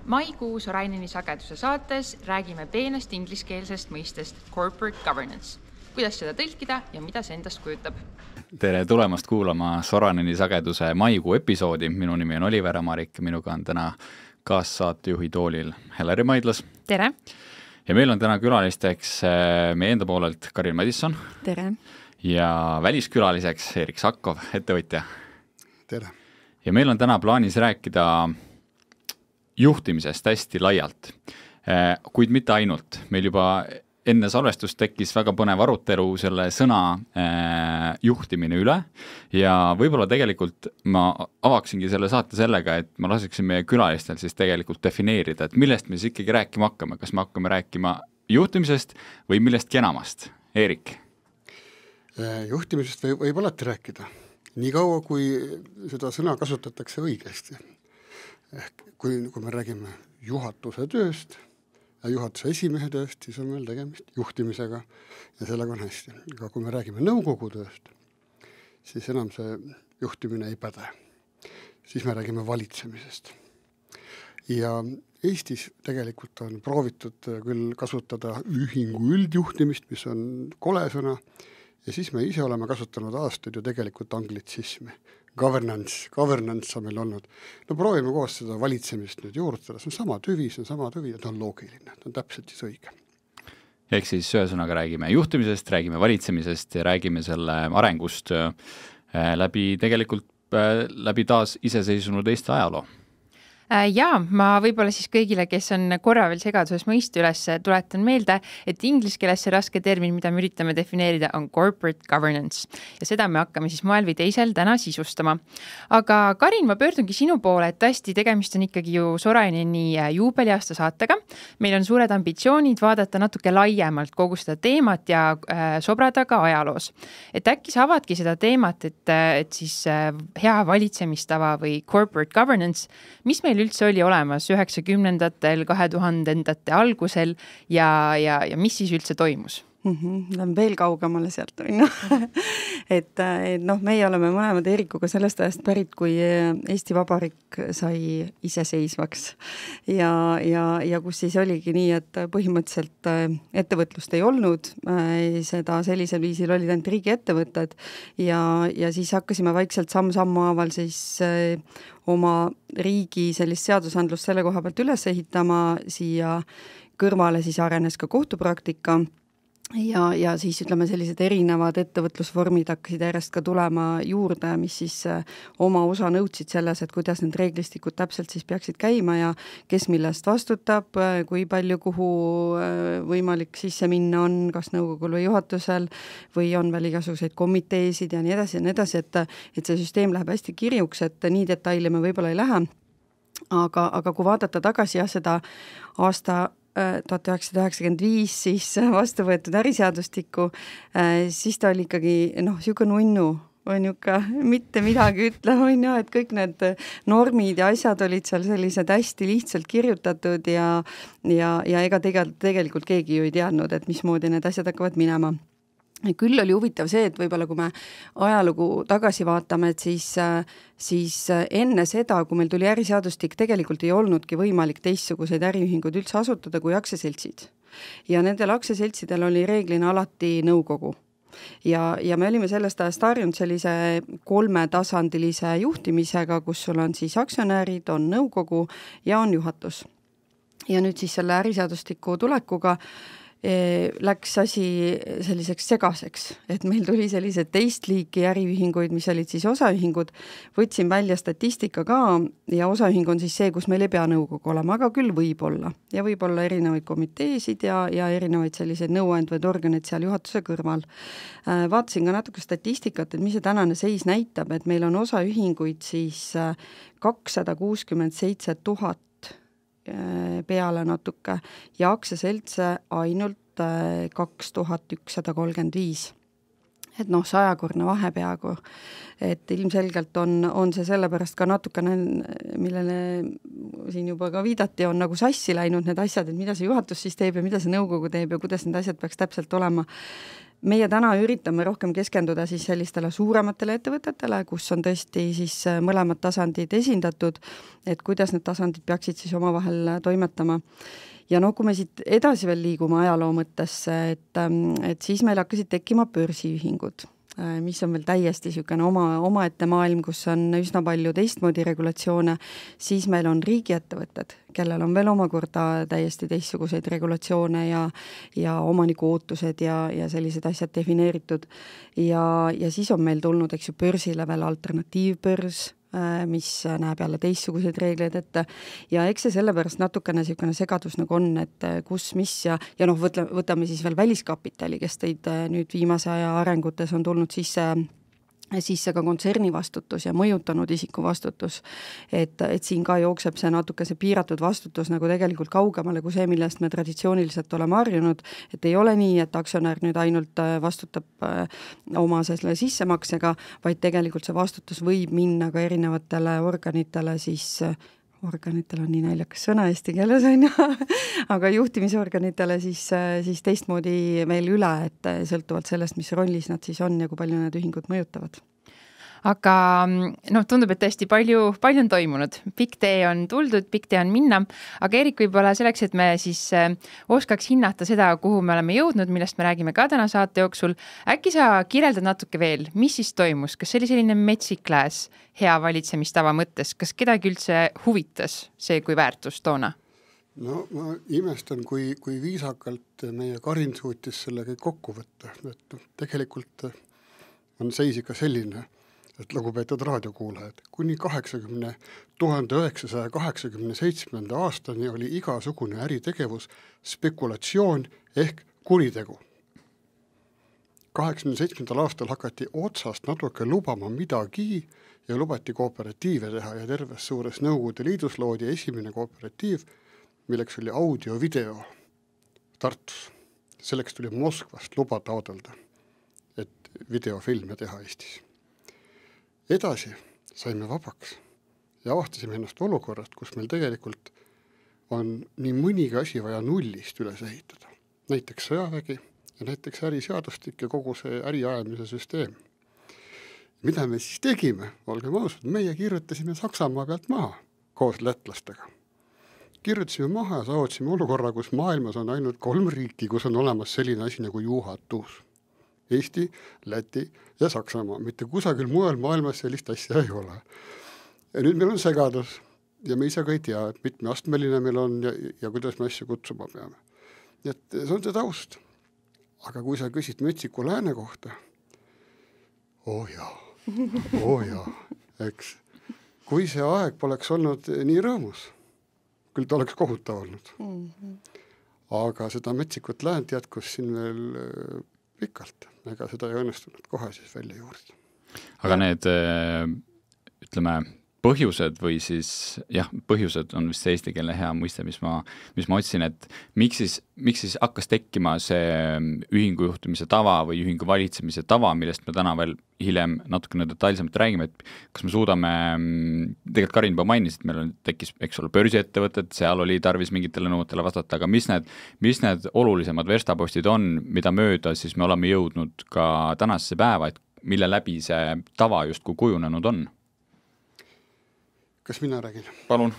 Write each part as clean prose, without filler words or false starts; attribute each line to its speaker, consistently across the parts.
Speaker 1: Maikuus Soraineni sageduse saates räägime peenest ingliskeelsest mõistest corporate governance. Kuidas seda tõlkida ja mida see endast kujutab?
Speaker 2: Tere tulemast kuulama Soraineni sageduse maikuu episoodi. Minu nimi on Oliver Amarik, minuga on täna kaassaatejuhi toolil Helleri Maidlas.
Speaker 3: Tere!
Speaker 2: Ja meil on täna külalisteks meie enda poolelt Karin Madisson.
Speaker 3: Tere!
Speaker 2: Ja väliskülaliseks Erik Sakov, ettevõtja.
Speaker 4: Tere!
Speaker 2: Ja meil on täna plaanis rääkida juhtimisest hästi laialt, kuid mitte ainult. Meil juba enne salvestust tekkis väga põnev arutelu selle sõna juhtimine üle ja võib-olla tegelikult ma avaksingi selle saate sellega, et ma laseksin meie külalistel siis tegelikult defineerida, et millest me siis ikkagi rääkima hakkame. Kas me hakkame rääkima juhtimisest või millestki enamast? Erik?
Speaker 4: Juhtimisest võib alati rääkida. Nii kaua, kui seda sõna kasutatakse õigesti. Ehk kui me räägime juhatuse tööst ja juhatuse esimehe tööst, siis on meil tegemist juhtimisega ja sellega on hästi. Aga kui me räägime nõukogu tööst, siis enam see juhtimine ei päde. Siis me räägime valitsemisest. Ja Eestis tegelikult on proovitud küll kasutada ühingu üldjuhtimist, mis on kole sõna, ja siis me ise oleme kasutanud aastaid ju tegelikult anglitsismi. Governance on meil olnud. No proovime koos seda valitsemist nüüd juurdutada. See on sama tüvi ja ta on loogiline. Ta on täpselt siis õige.
Speaker 2: Ehk siis ühesõnaga räägime juhtimisest, räägime valitsemisest ja räägime selle arengust läbi taas iseseisvunud Eesti ajaloo.
Speaker 3: Jaa, ma võib-olla siis kõigile, kes on korra veel segaduses mõistu üles, tuletan meelde, et inglise keeles see raske termin, mida me üritame defineerida, on corporate governance. Ja seda me hakkame siis moel või teisel täna sisustama. Aga Karin, ma pöördungi sinu poole, et tõesti tegemist on ikkagi ju Soraineni juubeliaasta saatega. Meil on suured ambitsioonid vaadata natuke laiemalt kogu seda teemat ja sobrada ka ajaloos. Et äkki sa avadki seda teemat, et siis hea valitsemistava või corporate governance, mis meil üldse oli olemas 90-ndatel, 2000-ndate algusel ja mis siis üldse toimus?
Speaker 5: Lähen veel kaugemale sealt. et meie oleme mõlemad Erikuga sellest ajast pärit, kui Eesti Vabariik sai iseseisvaks. Ja kus siis oligi nii, et põhimõtteliselt ettevõtlust ei olnud, seda sellisel viisil olid ainult riigiettevõtted ja siis hakkasime vaikselt sammu haaval siis oma riigi sellist seadusandlust selle koha pealt üles ehitama, siia kõrvale siis arenes ka kohtupraktika ja siis ütleme sellised erinevad ettevõtlusvormid hakkasid järjest ka tulema juurde, mis siis oma osa nõudsid selles, et kuidas need reeglistikud täpselt siis peaksid käima ja kes millest vastutab, kui palju kuhu võimalik sisse minna on, kas nõukogul või juhatusel või on veel igasuguseid komiteesid ja nii edasi, et see süsteem läheb hästi kirjuks, et nii detaili me võib-olla ei lähe. Aga kui vaadata tagasi seda aasta 1995 siis vastu võetud äriseadustikku, siis ta oli ikkagi siuke nunnu, on juka mitte midagi ütlema, et kõik need normid ja asjad olid seal sellised hästi lihtsalt kirjutatud ja ega tegelikult keegi ju ei teadnud, et mismoodi need asjad hakkavad minema. Küll oli huvitav see, et võib-olla kui me ajalugu tagasi vaatame, et siis enne seda, kui meil tuli äriseadustik, tegelikult ei olnudki võimalik teistsuguseid äriühingud üldse asutada kui aktsiaseltsid. Ja nendel aktsiaseltsidel oli reeglina alati nõukogu. Ja me olime sellest ajast harjunud sellise 3-tasandilise juhtimisega, kus sul on siis aktsionärid, on nõukogu ja on juhatus. Ja nüüd siis selle äriseadustiku tulekuga läks asi selliseks segaseks, et meil tuli sellised teist liiki äriühinguid, mis olid siis osaühingud, võtsin välja statistika ka ja osaühing on siis see, kus meil ei pea nõukogu olema, aga küll võib-olla ja võib-olla erinevaid komiteesid ja erinevaid selliseid nõuandvaid organid seal juhatuse kõrval. Vaatasin ka natuke statistikat, et mis see tänane seis näitab, et meil on osaühinguid siis 267 000 peale natuke ja aktsiaseltse ainult 2135. Et 100-korne vahe peaaegu. Et ilmselgelt on see sellepärast ka natukene, millele siin juba ka viidati, on nagu sassi läinud need asjad, et mida see juhatus siis teeb ja mida see nõukogu teeb ja kuidas need asjad peaks täpselt olema. meie täna üritame rohkem keskenduda siis sellistele suurematele ettevõtetele, kus on tõesti siis mõlemad tasandid esindatud, et kuidas need tasandid peaksid siis omavahel toimetama. Ja kui me siit edasi veel liigume ajaloo mõttesse, et siis meil hakkasid tekkima börsiühingud, mis on veel täiesti niisugune omaette maailm, kus on üsna palju teistmoodi regulatsioone, siis meil on riigiettevõtted, kellel on veel omakorda täiesti teistsuguseid regulatsioone ja omaniku ootused ja sellised asjad defineeritud. Ja siis on meil tulnud, eks ju, börsile veel alternatiivbörs, mis näeb jälle teistsuguseid reegleid ette ja eks see sellepärast natukene niisugune segadus nagu on, et kus, mis ja võtame siis veel väliskapitali, kes tõid nüüd viimase aja arengutes on tulnud sisse ka kontserni vastutus ja mõjutanud isiku vastutus, et siin ka jookseb see natuke see piiratud vastutus nagu tegelikult kaugemale kui see, millest me traditsiooniliselt oleme harjunud, et ei ole nii, et aktsionär nüüd ainult vastutab oma selle sissemaksega, vaid tegelikult see vastutus võib minna ka erinevatele organitele organitel on nii naljakas sõna eesti keeles, aga juhtimisorganitele siis teistmoodi veel üle, et sõltuvalt sellest, mis rollis nad siis on ja kui palju need ühingud mõjutavad.
Speaker 3: Aga tundub, et tõesti palju on toimunud. Pikk tee on tuldud, pikk tee on minna, aga Erik, võib-olla selleks, et me siis oskaks hinnata seda, kuhu me oleme jõudnud, millest me räägime ka täna saate jooksul, äkki sa kirjeldad natuke veel, mis siis toimus? Kas see oli selline metsik lääs hea valitsemistava mõttes? Kas kedagi üldse huvitas see kui väärtus toona?
Speaker 4: No ma imestan, kui viisakalt meie Karin suutis selle kõik kokku võtta. Et tegelikult on seis ikka selline, et lugupeetud raadiokuulajad, kuni 1987. aastani oli igasugune äritegevus spekulatsioon ehk kuritegu. 87. aastal hakati otsast natuke lubama midagi ja lubati kooperatiive teha ja terves suures Nõukogude Liidus loodi esimene kooperatiiv, milleks oli audio-video Tartus. Selleks tuli Moskvast luba taotleda, et videofilme teha Eestis. Edasi saime vabaks ja avastasime ennast olukorrast, kus meil tegelikult on nii mõnigi asi vaja nullist üles ehitada. Näiteks sõjavägi ja näiteks äriseadustik ja kogu see äriajamise süsteem. Mida me siis tegime? Olgem ausad, meie kirjutasime Saksamaa pealt maha koos lätlastega. Kirjutasime maha ja saavutasime olukorra, kus maailmas on ainult 3 riiki, kus on olemas selline asi nagu juhatus. Eesti, Läti ja Saksamaa. Mitte kusagil mujal maailmas sellist asja ei ole. Ja nüüd meil on segadus ja me ise ka ei tea, et mitme astmeline meil on ja kuidas me asja kutsuma peame. Nii et see on see taust. Aga kui sa küsid metsiku lääne kohta, oh jaa, eks. Kui see aeg poleks olnud nii rõõmus, küll ta oleks kohutav olnud. Aga seda metsikut läänt jätkus siin veel pikalt, ega seda ei õnnestunud kohe siis välja juurida.
Speaker 2: Aga need, ütleme, põhjused või siis, põhjused on vist see eestikeelne hea mõiste, mis ma otsin, et miks siis hakkas tekkima see ühingu juhtimise tava või ühingu valitsemise tava, millest me täna veel hiljem natukene detailsemalt räägime, et kas me suudame, tegelikult Karin juba mainis, et meil tekkis, eks ole, börsiettevõtted, seal oli tarvis mingitele nõuetele vastata, aga mis need olulisemad verstapostid on, mida mööda siis me oleme jõudnud ka tänasesse päeva, et mille läbi see tava justkui kujunenud on?
Speaker 4: Kas mina räägin?
Speaker 2: Palun.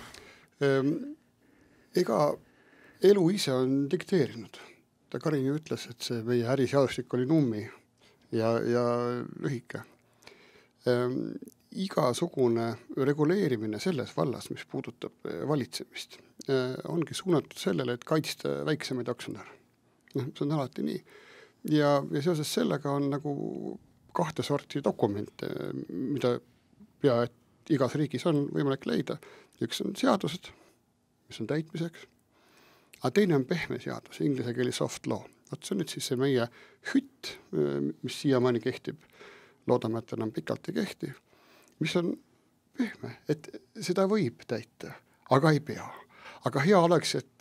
Speaker 4: Ega elu ise on dikteerinud. Ta Karin ju ütles, et see meie äriseadustik oli nummi ja lühike. Igasugune reguleerimine selles vallas, mis puudutab valitsemist, ongi suunatud sellele, et kaitsta väiksemaid aktsionäre. See on alati nii. Ja seoses sellega on nagu 2 sorti dokumente, mida pea et igas riigis on võimalik leida. Üks on seadused, mis on täitmiseks, aga teine on pehme seadus, inglise keeli soft law. See on nüüd siis see meie hütt, mis siiamaani kehtib, loodame, et enam pikalt ei kehti, mis on pehme, et seda võib täita, aga ei pea. Aga hea oleks, et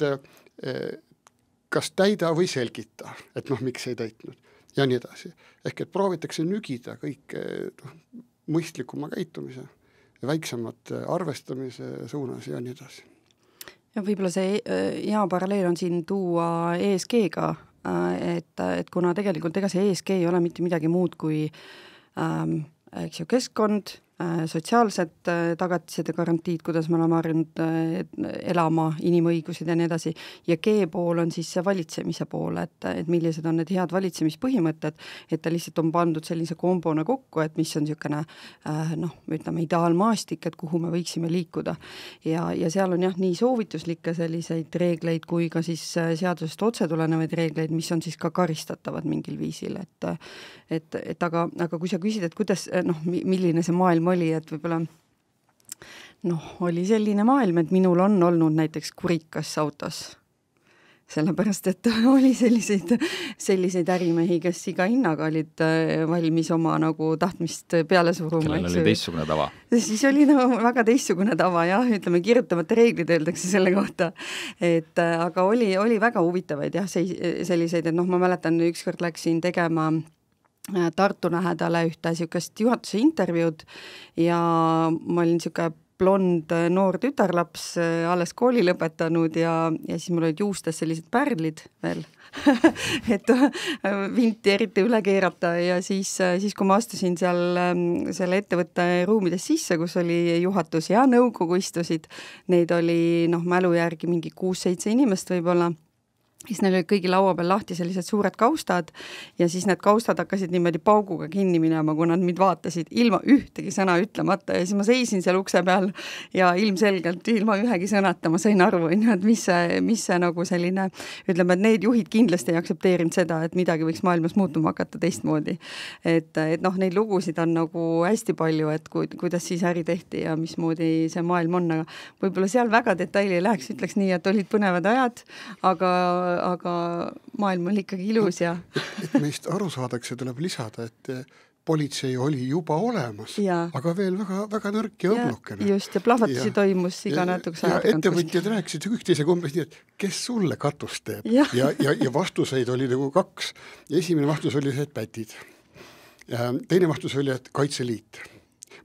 Speaker 4: kas täida või selgita, et miks ei täitnud ja nii edasi. Ehk et proovitakse nügida kõik mõistlikuma käitumise, väiksemad arvestamise suunas ja nii edasi.
Speaker 5: Ja võib-olla see hea paralleel on siin tuua ESG-ga et kuna tegelikult ega see ESG ei ole mitte midagi muud kui eks ju, keskkond, sotsiaalsed tagatised ja garantiid, kuidas me oleme harjunud elama, inimõigused ja nii edasi, ja G pool on siis see valitsemise pool, et millised on need head valitsemispõhimõtted, et ta lihtsalt on pandud sellise kombona kokku, et mis on niisugune ütleme ideaalmaastik, et kuhu me võiksime liikuda. Ja seal on jah, nii soovituslikke selliseid reegleid kui ka siis seadusest otse tulenevaid reegleid, mis on siis ka karistatavad mingil viisil, aga kui sa küsid, et kuidas, milline see maailm oli, et võib-olla oli selline maailm, et minul on olnud näiteks kurikas autos. Sellepärast, et oli selliseid ärimehi, kes iga hinnaga olid valmis oma nagu tahtmist peale suruma.
Speaker 2: Kellel oli teistsugune tava.
Speaker 5: Siis oli väga teistsugune tava, jah, ütleme kirjutamata reeglid öeldakse selle kohta. Aga oli väga huvitavaid jah, selliseid, et ma mäletan, ükskord läksin tegema Tartu lähedale ühte niisugust juhatuse intervjuud ja ma olin niisugune blond noor tütarlaps, alles kooli lõpetanud ja siis mul olid juustes sellised pärlid veel, et vinti eriti üle keerata ja siis kui ma astusin seal selle ettevõtte ruumides sisse, kus oli juhatus ja nõukogu istusid, neid oli mälu järgi mingi 6-7 inimest võib-olla, siis neil olid kõigi laua peal lahti sellised suured kaustad ja siis need kaustad hakkasid niimoodi pauguga kinni minema, kui nad mind vaatasid ilma ühtegi sõna ütlemata ja siis ma seisin seal ukse peal ja ilmselgelt ilma ühegi sõnata ma sain aru, et mis see nagu selline, ütleme, et need juhid kindlasti ei aktsepteerinud seda, et midagi võiks maailmas muutuma hakata teistmoodi. Et neid lugusid on nagu hästi palju, et kuidas siis äri tehti ja mismoodi see maailm on, aga võib-olla seal väga detaili ei läheks, ütleks nii, et olid põnevad ajad, aga maailm oli ikkagi ilus ja
Speaker 4: et meist aru saadakse, tuleb lisada, et politsei oli juba olemas, aga veel väga, väga nõrk ja õblukene.
Speaker 5: Just, ja plahvatusi toimus iga natukese aja.
Speaker 4: Ja ettevõtjad rääkisid üksteisega umbes nii, et kes sulle katust teeb. Ja vastuseid oli nagu 2. Ja esimene vastus oli see, et pätid. Ja teine vastus oli, et Kaitseliit.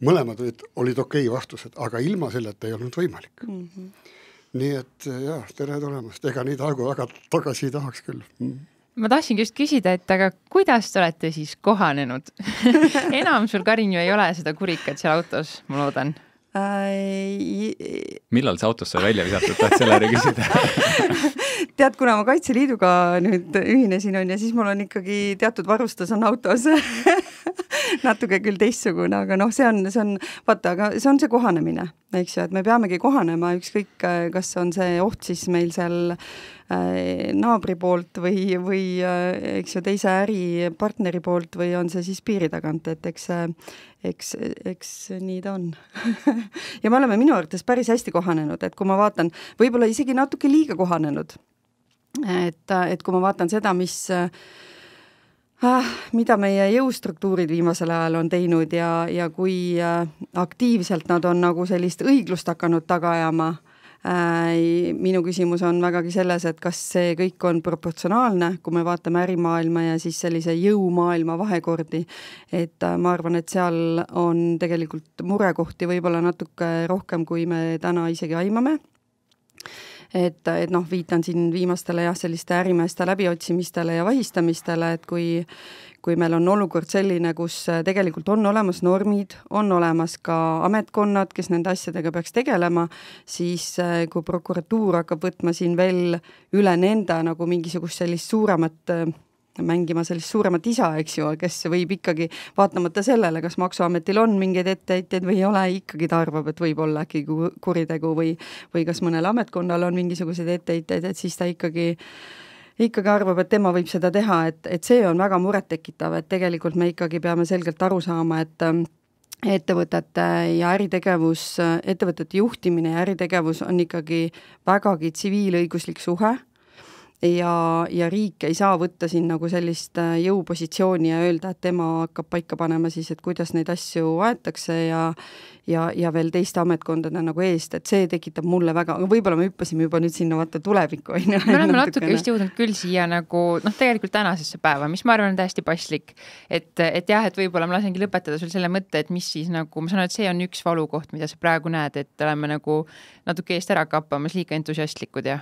Speaker 4: Mõlemad olid okei vastused, aga ilma selleta ei olnud võimalik. Nii et jah, tere tulemast. Ega neid aegu väga tagasi ei tahaks küll.
Speaker 3: Ma tahtsin just küsida, et aga kuidas te olete siis kohanenud? Enam sul, Karin, ju ei ole seda kurikat seal autos, ma loodan.
Speaker 2: Millal see autos sai välja visatud, taht selle äri küsida?
Speaker 5: Tead, kuna ma Kaitseliiduga nüüd ühinesin ja siis mul on ikkagi teatud varustus on autos natuke küll teistsugune, aga see on, vaata, aga see on see kohanemine, eks ju, et me peamegi kohanema ükskõik, kas on see oht siis meil seal naabri poolt või eks ju teise äripartneri poolt või on see siis piiri tagant, et eks nii ta on. Ja me oleme minu arvates päris hästi kohanenud, et kui ma vaatan, võib-olla isegi natuke liiga kohanenud, et kui ma vaatan seda, mida meie jõustruktuurid viimasel ajal on teinud ja kui aktiivselt nad on nagu sellist õiglust hakanud taga ajama, minu küsimus on vägagi selles, et kas see kõik on proportsionaalne, kui me vaatame ärimaailma ja siis sellise jõumaailma vahekordi, et ma arvan, et seal on tegelikult murekohti võib-olla natuke rohkem, kui me täna isegi aimame. Et viitan siin viimastele selliste ärimeeste läbiotsimistele ja vahistamistele, et kui meil on olukord selline, kus tegelikult on olemas normid, on olemas ka ametkonnad, kes nende asjadega peaks tegelema, siis kui prokuratuur hakkab võtma siin veel üle nende nagu mingisugust sellist mängima sellist suuremat isa, eks ju, kes võib ikkagi vaatamata sellele, kas Maksuametil on mingeid etteheiteid või ei ole, ikkagi ta arvab, et võib olla äkki kuritegu või kas mõnel ametkonnal on mingisuguseid etteheiteid, et siis ta ikkagi arvab, et tema võib seda teha, et see on väga murettekitav, et tegelikult me ikkagi peame selgelt aru saama, et ettevõtete ja äritegevus, ettevõtete juhtimine ja äritegevus on ikkagi vägagi tsiviilõiguslik suhe, ja riik ei saa võtta siin nagu sellist jõupositsiooni ja öelda, et tema hakkab paika panema siis, et kuidas neid asju aetakse ja veel teiste ametkondade nagu eest, et see tekitab mulle väga, võib-olla me hüppasime juba nüüd sinna vaata tulevikku.
Speaker 3: Me oleme natuke vist jõudnud küll siia nagu, tegelikult tänasesse päeva, mis ma arvan on täiesti paslik. Et jah, et võib-olla ma lasengi lõpetada sul selle mõtte, et mis siis nagu, ma saan, et see on üks valukoht, mida sa praegu näed, et oleme nagu natuke eest ära kappamas, liiga entusiastlikud
Speaker 5: ja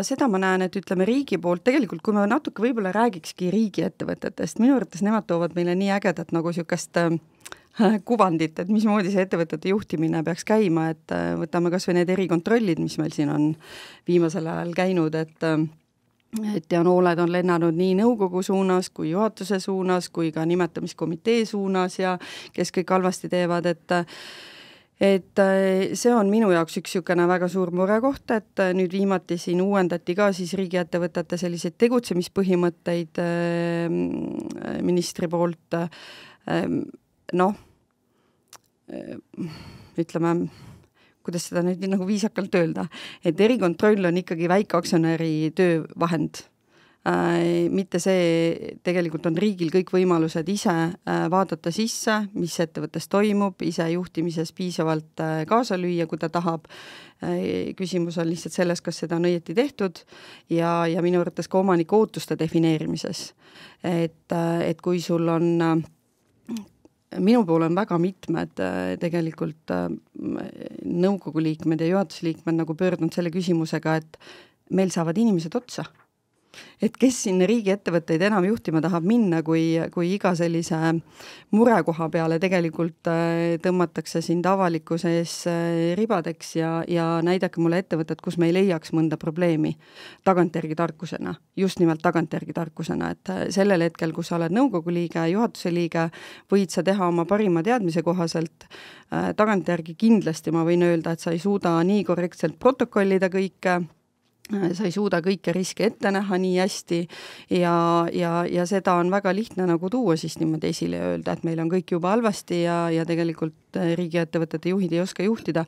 Speaker 5: seda ma näen, et ütleme riigi poolt, tegelikult kui me natuke võib-olla räägikski riigiettevõtetest, minu arvates nemad toovad meile nii ägedat nagu niisugust kuvandit, et mismoodi see ettevõtete juhtimine peaks käima, et võtame kas või need erikontrollid, mis meil siin on viimasel ajal käinud, et ja nooled on lennanud nii nõukogu suunas kui juhatuse suunas kui ka nimetamiskomitee suunas ja kes kõik halvasti teevad, et see on minu jaoks üks niisugune väga suur murekoht, et nüüd viimati siin uuendati ka siis riigiettevõtete selliseid tegutsemispõhimõtteid ministri poolt, ütleme, kuidas seda nüüd nagu viisakalt öelda, et erikontroll on ikkagi väikeaktsionäri töövahend. Mitte see, tegelikult on riigil kõik võimalused ise vaadata sisse, mis ettevõttes toimub, ise juhtimises piisavalt kaasa lüüa, kui ta tahab. Küsimus on lihtsalt selles, kas seda on õieti tehtud ja minu arvates ka omaniku ootuste defineerimises. Et kui sul on minu poole on väga mitmed tegelikult nõukogu liikmed ja juhatuse liikmed nagu pöördunud selle küsimusega, et meil saavad inimesed otsa. Et kes sinna riigiettevõtteid enam juhtima tahab minna, kui iga sellise murekoha peale tegelikult tõmmatakse sind avalikkuse ees ribadeks ja näidake mulle ettevõtet, kus me ei leiaks mõnda probleemi tagantjärgi tarkusena, just nimelt tagantjärgi tarkusena, et sellel hetkel, kus sa oled nõukogu liige, juhatuse liige, võid sa teha oma parima teadmise kohaselt, tagantjärgi kindlasti ma võin öelda, et sa ei suuda nii korrektselt protokollida kõike, sa ei suuda kõike riske ette näha nii hästi ja seda on väga lihtne nagu tuua siis niimoodi esile ja öelda, et meil on kõik juba halvasti ja tegelikult riigiettevõtete juhid ei oska juhtida.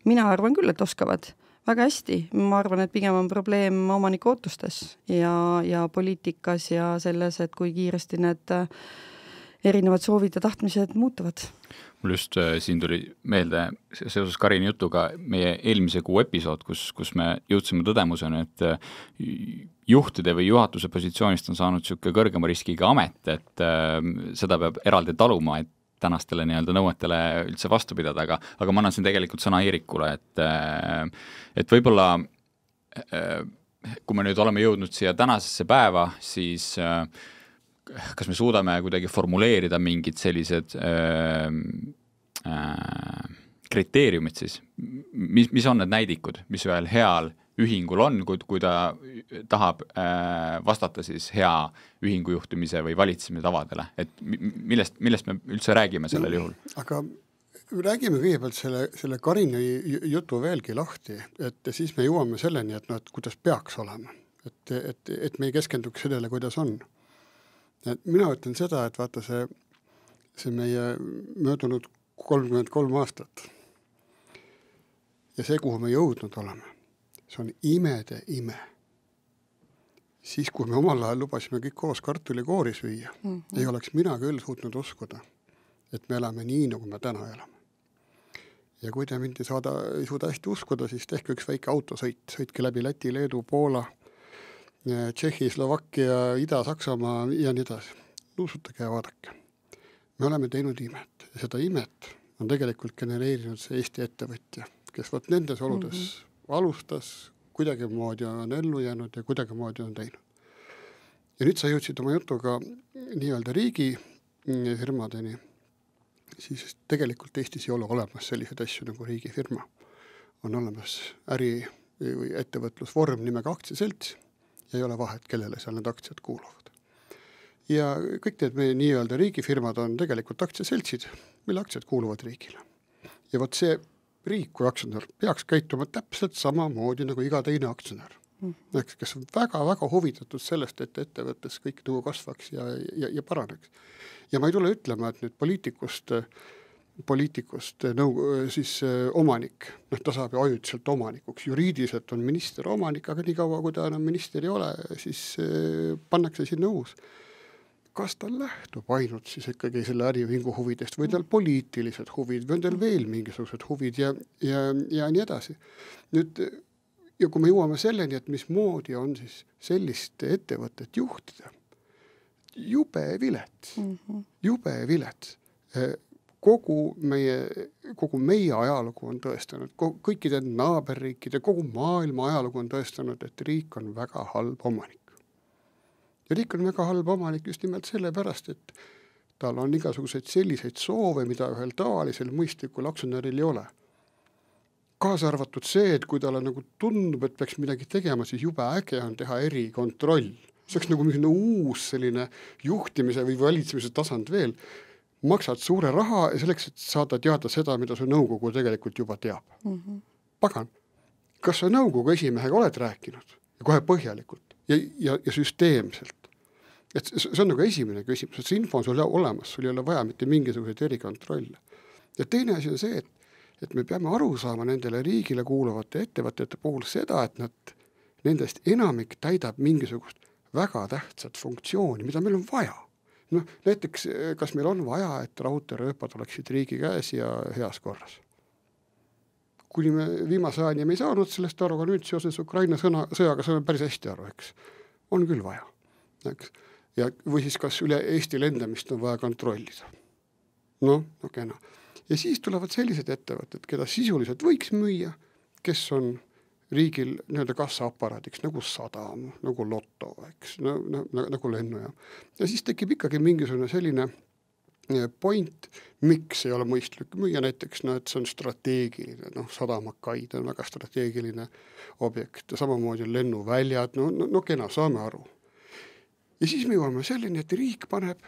Speaker 5: Mina arvan küll, et oskavad väga hästi. Ma arvan, et pigem on probleem omaniku ootustes ja poliitikas ja selles, et kui kiiresti need erinevad soovid ja tahtmised muutuvad.
Speaker 2: Mul just siin tuli meelde seoses Karini jutuga meie eelmise kuu episood, kus me jõudsime tõdemusena, et juhtide või juhatuse positsioonist on saanud niisugune kõrgema riskiga amet, et seda peab eraldi taluma, et tänastele nii-öelda nõuetele üldse vastu pidada, aga ma annan siin tegelikult sõna Eerikule, et võib-olla kui me nüüd oleme jõudnud siia tänasesse päeva, siis kas me suudame kuidagi formuleerida mingid sellised kriteeriumid siis, mis on need näidikud, mis ühel heal ühingul on, kui ta tahab vastata siis hea ühingujuhtimise või valitsemise tavadele, et millest me üldse räägime sellel juhul?
Speaker 4: Aga räägime kõigepealt selle Karini jutu veelgi lahti, et siis me jõuame selleni, et kuidas peaks olema, et me ei keskenduks sellele, kuidas on. Et mina ütlen seda, et vaata see meie möödunud 33 aastat ja see, kuhu me jõudnud oleme, see on imede ime. Siis, kui me omal ajal lubasime kõik koos kartulikoori süüa, ei oleks mina küll suutnud uskuda, et me elame nii, nagu me täna elame. Ja kui te mind ei suuda hästi uskuda, siis tehke üks väike autosõit, sõitke läbi Läti, Leedu, Poola, Tšehhi, Slovakkia, Ida-Saksamaa ja nii edasi. Nuusutage ja vaadake. Me oleme teinud imet. Ja seda imet on tegelikult genereerinud see Eesti ettevõtja, kes võt nendes oludes alustas, kuidagi moodi on ellu jäänud ja kuidagi moodi on teinud. Ja nüüd sa jõudsid oma jutuga nii-öelda riigi firmadeni, siis tegelikult Eestis ei ole olemas selliseid asju nagu riigifirma. On olemas äri või ettevõtlusvorm nimega aktsiaselts, ja ei ole vahet, kellele seal need aktsiad kuuluvad. Ja kõik need meie nii-öelda riigifirmad on tegelikult aktsiaseltsid, mille aktsiad kuuluvad riigile. Ja võt see riik kui aktsionär peaks käituma täpselt samamoodi nagu iga teine aktsionär, kes on väga-väga huvitatud sellest, et ettevõttes kõik nagu kasvaks ja paraneks. Ja ma ei tule ütlema, et nüüd poliitikust siis omanik, ta saab ju ajutiselt omanikuks, juriidiliselt on minister omanik, aga nii kaua, kui ta enam minister ei ole, siis pannakse sinna uus. kas ta lähtub ainult siis ikkagi selle äriühingu huvidest või tal poliitilised huvid või on tal veel mingisugused huvid ja nii edasi. Nüüd, ja kui me jõuame selleni, et mismoodi on siis sellist ettevõtet juhtida, jube vilets. Kogu meie ajalugu on tõestanud, kõikide naaberriikide, kogu maailma ajalugu on tõestanud, et riik on väga halb omanik. Ja riik on väga halb omanik just nimelt sellepärast, et tal on igasuguseid selliseid soove, mida ühel tavalisel mõistlikul aktsionäril ei ole. Kaasa arvatud see, et kui talle nagu tundub, et peaks midagi tegema, siis jube äge on teha erikontroll. See oleks nagu mingi uus selline juhtimise või valitsemise tasand veel. Maksad suure raha ja selleks, et saada teada seda, mida su nõukogu tegelikult juba teab. Pagan, kas sa nõukogu esimehega oled rääkinud? Ja kohe põhjalikult ja süsteemselt. Et see on nagu esimene küsimus, et see info on sul olemas, sul ei ole vaja mitte mingisuguseid erikontrolle. Ja teine asi on see, et me peame aru saama nendele riigile kuuluvate ettevõtete puhul seda, et nendest enamik täidab mingisugust väga tähtsat funktsiooni, mida meil on vaja. No, näiteks, kas meil on vaja, et raudteerööpad oleksid riigi käes ja heas korras? Kuni me viimase ajani me ei saanud sellest aru, aga nüüd seoses Ukraina sõjaga saame päris hästi aru, eks. On küll vaja. Eks. Ja, või siis kas üle Eesti lendamist on vaja kontrollida. No kena. Ja siis tulevad sellised ettevõtted, keda sisuliselt võiks müüa, kes on riigil nii-öelda kassaaparaadiks, nagu sadam, nagu lotto, eks, nagu lennujaam. Ja siis tekib ikkagi mingisugune selline point, miks ei ole mõistlik müüa näiteks, et see on strateegiline, sadamakaid on väga strateegiline objekt ja samamoodi lennuväljad, kena, saame aru. Ja siis me jõuame selleni, et riik paneb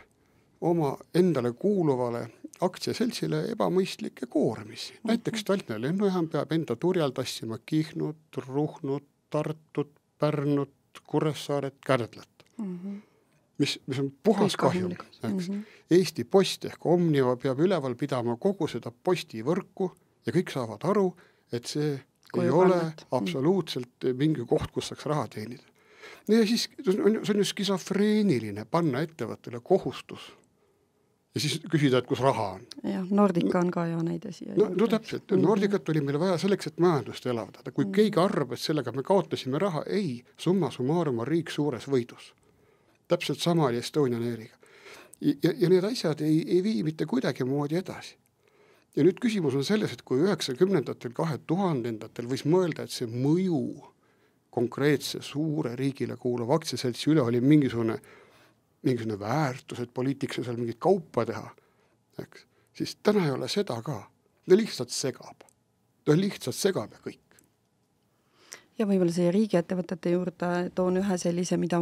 Speaker 4: oma endale kuuluvale aktsiaseltsile ebamõistlikke koormisi. Näiteks Tallinna lennujaam peab enda turjal tassima Kihnut, Ruhnut, Tartut, Pärnut, Kuressaaret, Kärdlat. Mis on puhas kahjum. Eesti Post ehk Omniva peab üleval pidama kogu seda postivõrku ja kõik saavad aru, et see ei ole absoluutselt mingi koht, kus saaks raha teenida. Ja siis see on ju skisofreeniline panna ettevõttele kohustus ja siis küsida, et kus raha on.
Speaker 5: Jah, Nordica on ka ju näide siia.
Speaker 4: No täpselt, Nordicat oli meil vaja selleks, et majandust elavdada. Kui keegi arvab, et sellega me kaotasime raha, ei, summa summarum on riik suures võidus. Täpselt sama oli Estonian Airiga. Ja need asjad ei vii mitte kuidagi moodi edasi. Ja nüüd küsimus on selles, et kui 90-ndatel, 2000-ndatel võis mõelda, et see mõju konkreetse suure riigile kuuluv aktsiaseltsi üle oli mingisugune väärtus, et poliitiks seal mingit kaupa teha, eks, siis täna ei ole seda ka. Ta lihtsalt segab. Ta lihtsalt segab ja kõik.
Speaker 5: Ja võib-olla see riigiettevõtete juurde toon ühe sellise, mida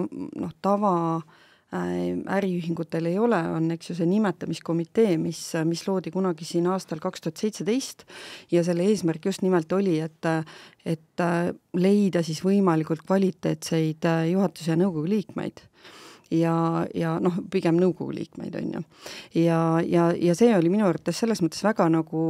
Speaker 5: tava äriühingutel ei ole, on eks ju see nimetamiskomitee, mis loodi kunagi siin aastal 2017 ja selle eesmärk just nimelt oli, et leida siis võimalikult kvaliteetseid juhatuse ja nõukogu liikmeid. Ja pigem nõukogu liikmeid on ju. Ja see oli minu arvates selles mõttes väga nagu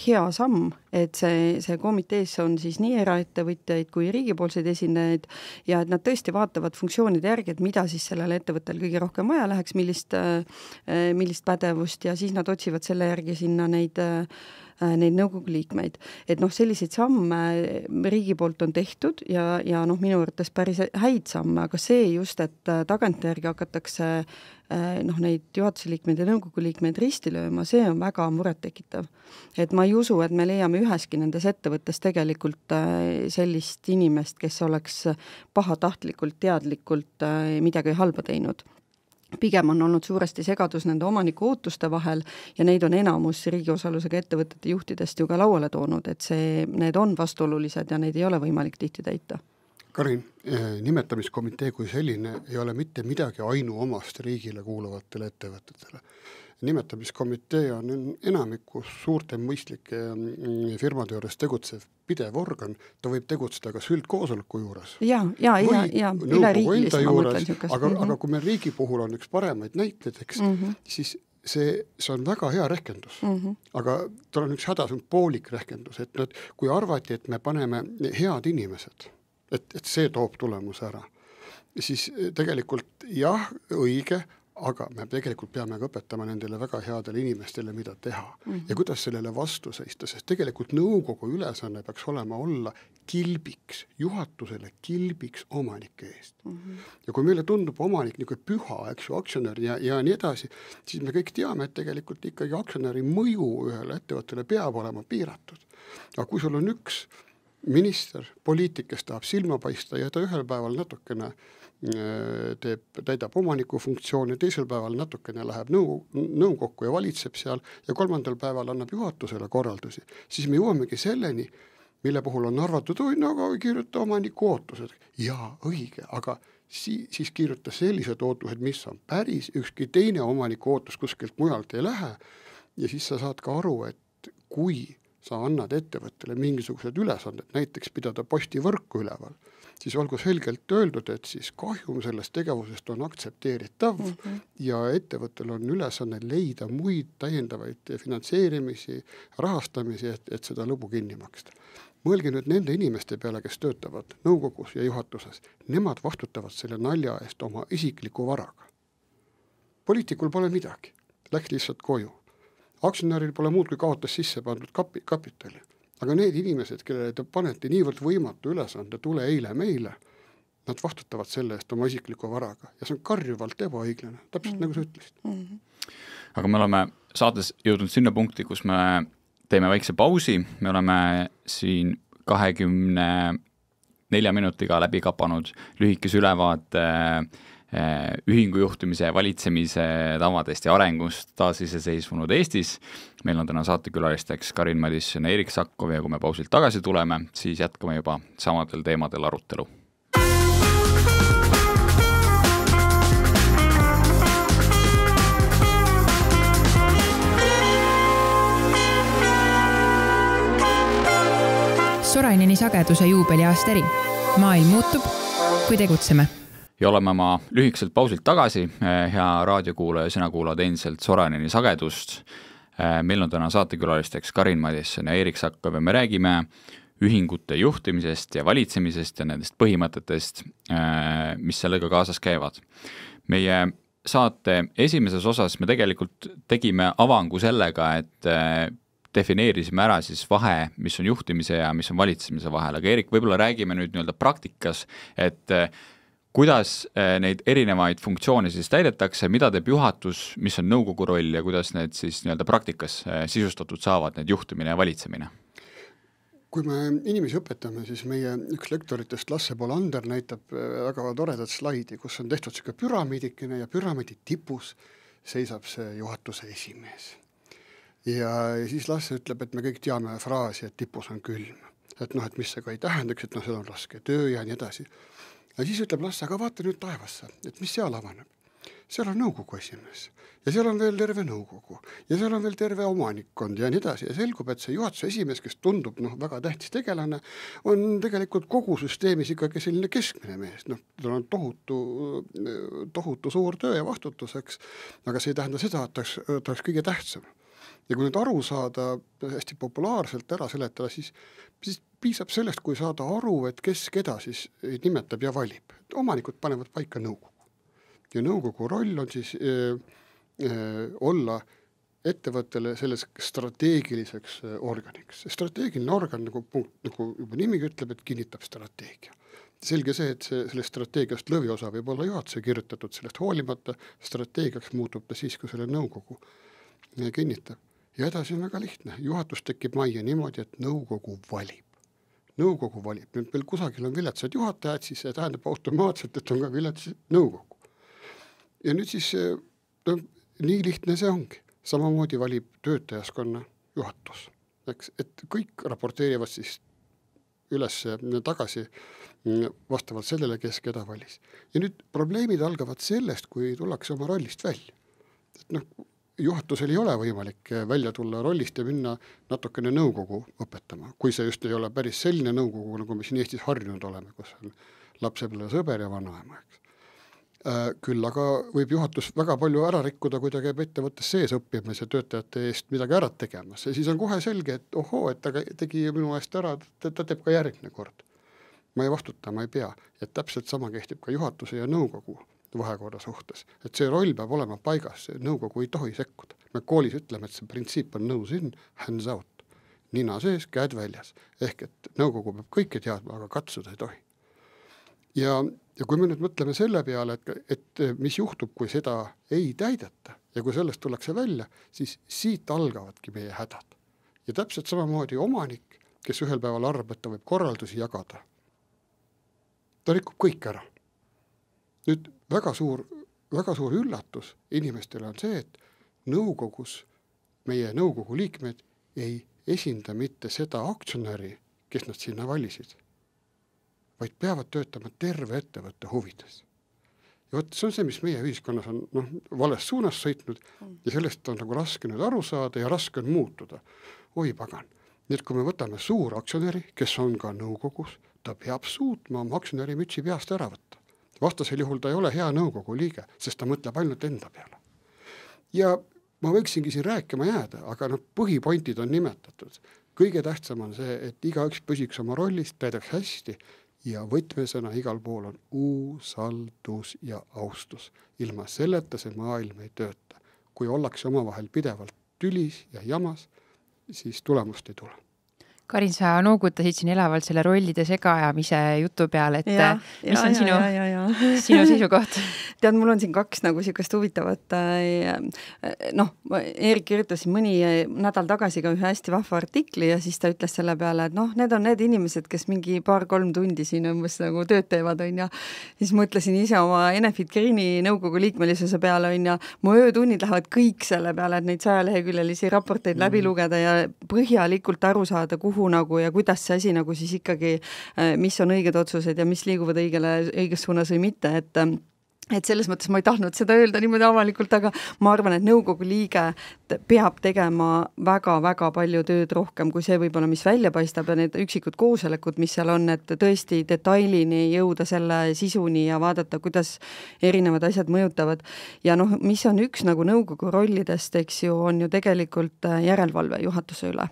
Speaker 5: hea samm, et see komitees on siis nii eraettevõtjaid kui riigipoolseid esindajaid ja et nad tõesti vaatavad funktsioonide järgi, et mida siis sellele ettevõttel kõige rohkem vaja läheks, millist pädevust ja siis nad otsivad selle järgi sinna neid nõukogu liikmeid. Et selliseid samme riigi poolt on tehtud ja minu arvates päris häid samme, aga see just, et tagantjärgi hakatakse neid juhatuse liikmeid ja nõukogu liikmeid risti lööma, see on väga murettekitav. Et ma ei usu, et me leiame üheski nendes ettevõttes tegelikult sellist inimest, kes oleks pahatahtlikult, teadlikult midagi halba teinud. Pigem on olnud suuresti segadus nende omaniku ootuste vahel ja neid on enamus riigiosalusega ettevõtete juhtidest ju ka lauale toonud, et need on vastuolulised ja neid ei ole võimalik tihti täita.
Speaker 4: Karin, nimetamiskomitee kui selline ei ole mitte midagi ainuomast riigile kuuluvatele ettevõtetele. Nimetamiskomitee on enamikus suurte mõistlike firmade juures tegutsev pidev organ, ta võib tegutseda ka üldkoosoleku juures.
Speaker 5: Ja,
Speaker 4: nõukogu enda juures, aga kui meil riigi puhul on üks paremaid näiteid, siis see on väga hea rehkendus. Aga tal on üks häda, see on poolik rehkendus, et kui arvati, et me paneme head inimesed, et see toob tulemuse ära, siis tegelikult jah, õige, aga me tegelikult peame ka õpetama nendele väga headele inimestele, mida teha ja kuidas sellele vastu seista, sest tegelikult nõukogu ülesanne peaks olema olla kilbiks, juhatusele kilbiks omanike eest. Ja kui meile tundub omanik nagu püha, eks ju, aktsionär ja nii edasi, siis me kõik teame, et tegelikult ikkagi aktsionäri mõju ühele ettevõttele peab olema piiratud. Aga kui sul on üks minister, poliitik, kes tahab silma paista ja ta ühel päeval natukene täidab omaniku funktsiooni, teisel päeval natukene läheb nõukokku ja valitseb seal ja kolmandal päeval annab juhatusele korraldusi, siis me jõuamegi selleni, mille puhul on arvatud, aga kirjuta omaniku ootused. Jaa, õige, aga siis kirjuta sellised ootused, mis on päris, ükski teine omaniku ootus kuskilt mujalt ei lähe ja siis sa saad ka aru, et kui sa annad ettevõttele mingisugused ülesanded, näiteks pidada postivõrku üleval, siis olgu selgelt öeldud, et siis kahjum sellest tegevusest on aktsepteeritav ja ettevõttel on ülesanne leida muid täiendavaid finantseerimisi, rahastamisi, et seda lõbu kinni maksta. Mõelge nüüd nende inimeste peale, kes töötavad nõukogus ja juhatuses. Nemad vastutavad selle nalja eest oma isikliku varaga. Poliitikul pole midagi, läks lihtsalt koju. Aktsionäril pole muud kui kaotas sisse pandud kapitali. Aga need inimesed, kellele te panete niivõrd võimatu ülesande, tule eile meile, nad vastutavad selle eest oma isikliku varaga ja see on karjuvalt ebaõiglane, täpselt nagu sa ütlesid.
Speaker 2: Aga me oleme saates jõudnud sinna punkti, kus me teeme väikse pausi, me oleme siin 24 minutiga läbi kapanud lühikese ülevaate ühingu juhtimise ja valitsemise tavadest ja arengust taasiseseisvunud Eestis. Meil on täna saatekülalisteks Karin Madisson ja Erik Sakkov ja kui me pausilt tagasi tuleme, siis jätkame juba samadel teemadel arutelu.
Speaker 3: Soraineni sageduse juubeliaasta eri. Maailm muutub, kui tegutseme.
Speaker 2: Ja oleme ma lühikeselt pausilt tagasi, hea raadiokuulaja, sina kuulad endiselt Soraineni sagedust. Meil on täna saatekülalisteks Karin Madisson ja Erik Sakkov ja me räägime ühingute juhtimisest ja valitsemisest ja nendest põhimõtetest, mis sellega kaasas käivad. Meie saate esimeses osas me tegelikult tegime avangu sellega, et defineerisime ära siis vahe, mis on juhtimise ja mis on valitsemise vahel. Aga Erik, võib-olla räägime nüüd nii-öelda praktikas, et kuidas neid erinevaid funktsioone siis täidetakse, mida teeb juhatus, mis on nõukogu roll ja kuidas need siis nii-öelda praktikas sisustatud saavad, need juhtimine ja valitsemine?
Speaker 4: Kui me inimesi õpetame, siis meie üks lektoritest Lasse Polander näitab väga toredat slaidi, kus on tehtud selline püramiidikene ja püramiidi tipus seisab see juhatuse esimees. Ja siis Lasse ütleb, et me kõik teame fraasi, et tipus on külm. Et et mis see ka ei tähendaks, et see on raske töö ja nii edasi. Ja siis ütleb Lasse, aga vaata nüüd taevasse, et mis seal avaneb. Seal on nõukogu esimees ja seal on veel terve nõukogu ja seal on veel terve omanikkond ja nii edasi. Ja selgub, et see juhatuse esimees, kes tundub väga tähtis tegelane, on tegelikult kogu süsteemis ikkagi selline keskmine mees. Tal on tohutu suur töö ja vastutuseks, aga see ei tähenda seda, et ta oleks kõige tähtsam. Ja kui nüüd aru saada hästi populaarselt ära seletada, siis piisab sellest, kui saada aru, et kes keda siis nimetab ja valib. Omanikud panevad paika nõukogu. Ja nõukogu roll on siis olla ettevõttele selles strateegiliseks organiks. Strateegiline organ, nagu juba nimigi ütleb, et kinnitab strateegia. Selge see, et sellest strateegiast lõviosa võib olla juhatuse kirjutatud, sellest hoolimata strateegiaks muutub ta siis, kui selle nõukogu kinnitab. Ja edasi on väga lihtne. Juhatus tekib majja niimoodi, et nõukogu valib. Nõukogu valib. Nüüd veel kusagil on viletsad juhatajad, siis see tähendab automaatselt, et on ka viletsad nõukogu. Ja nüüd siis nii lihtne see ongi. Samamoodi valib töötajaskonna juhatus. Et kõik raporteerivad siis üles tagasi vastavalt sellele, kes keda valis. Ja nüüd probleemid algavad sellest, kui tullakse oma rollist välja. Et juhatusel ei ole võimalik välja tulla rollist ja minna natukene nõukogu õpetama, kui see just ei ole päris selline nõukogu, nagu me siin Eestis harjunud oleme, kus on lapsepõlve sõber ja vanaema. Küll aga võib juhatus väga palju ära rikkuda, kui ta käib ettevõttes sees õppimas ja töötajate eest midagi ära tegemas. Ja siis on kohe selge, et ohoo, et ta tegi minu eest ära, ta teeb ka järgmine kord. Ma ei vastuta, ma ei pea. Ja täpselt sama kehtib ka juhatuse ja nõukogu vahekorra suhtes. Et see roll peab olema paigas, nõukogu ei tohi sekkuda. Me koolis ütleme, et see printsiip on nose in, hands out. Nina sees, käed väljas. Ehk et nõukogu peab kõike teadma, aga katsuda ei tohi. Ja kui me nüüd mõtleme selle peale, et mis juhtub, kui seda ei täideta ja kui sellest tullakse välja, siis siit algavadki meie hädad. Ja täpselt samamoodi omanik, kes ühel päeval arvab, et ta võib korraldusi jagada, ta rikub kõik ära. Nüüd väga suur üllatus inimestele on see, et nõukogus meie nõukogu liikmed ei esinda mitte seda aktsionäri, kes nad sinna valisid, vaid peavad töötama terve ettevõtte huvides. Ja võt, see on see, mis meie ühiskonnas on vales suunas sõitnud ja sellest on nagu raske nüüd aru saada ja raske on muutuda. Oi pagan. Nii et kui me võtame suur aktsionäri, kes on ka nõukogus, ta peab suutma oma aktsionäri mütsi peast ära võtta. Vastasel juhul ta ei ole hea nõukogu liige, sest ta mõtleb ainult enda peale. Ja ma võiksingi siin rääkima jääda, aga põhipointid on nimetatud. Kõige tähtsam on see, et igaüks püsiks oma rollist, täidaks hästi ja võtmesõna igal pool on usaldus ja austus. Ilma selleta see maailm ei tööta. Kui ollakse omavahel pidevalt tülis ja jamas, siis tulemust ei tule.
Speaker 3: Karin, sa noogutasid siin elavalt selle rollide segaajamise jutu peale, et mis on sinu seisukoht?
Speaker 5: Tead, mul on siin kaks nagu siukest huvitavat, Eerik kirjutas mõni nädal tagasi ka ühe hästi vahva artikli ja siis ta ütles selle peale, et need on need inimesed, kes mingi 2-3 tundi siin umbes nagu tööd teevad, on ja siis mõtlesin ise oma Enefit Greeni nõukogu liikmelisuse peale, on ja mu öötunnid lähevad kõik selle peale, et neid 100-leheküljelisi raporteid läbi lugeda ja põhjalikult aru saada, kuhu nagu ja kuidas see asi nagu siis ikkagi, mis on õiged otsused ja mis liiguvad õiges suunas või mitte, et selles mõttes ma ei tahtnud seda öelda niimoodi avalikult, aga ma arvan, et nõukogu liige peab tegema väga-väga palju tööd rohkem kui see võib-olla, mis välja paistab ja need üksikud koosolekud, mis seal on, et tõesti detailini jõuda selle sisuni ja vaadata, kuidas erinevad asjad mõjutavad. Ja mis on üks nagu nõukogu rollidest, eks ju, on ju tegelikult järelevalve juhatuse üle.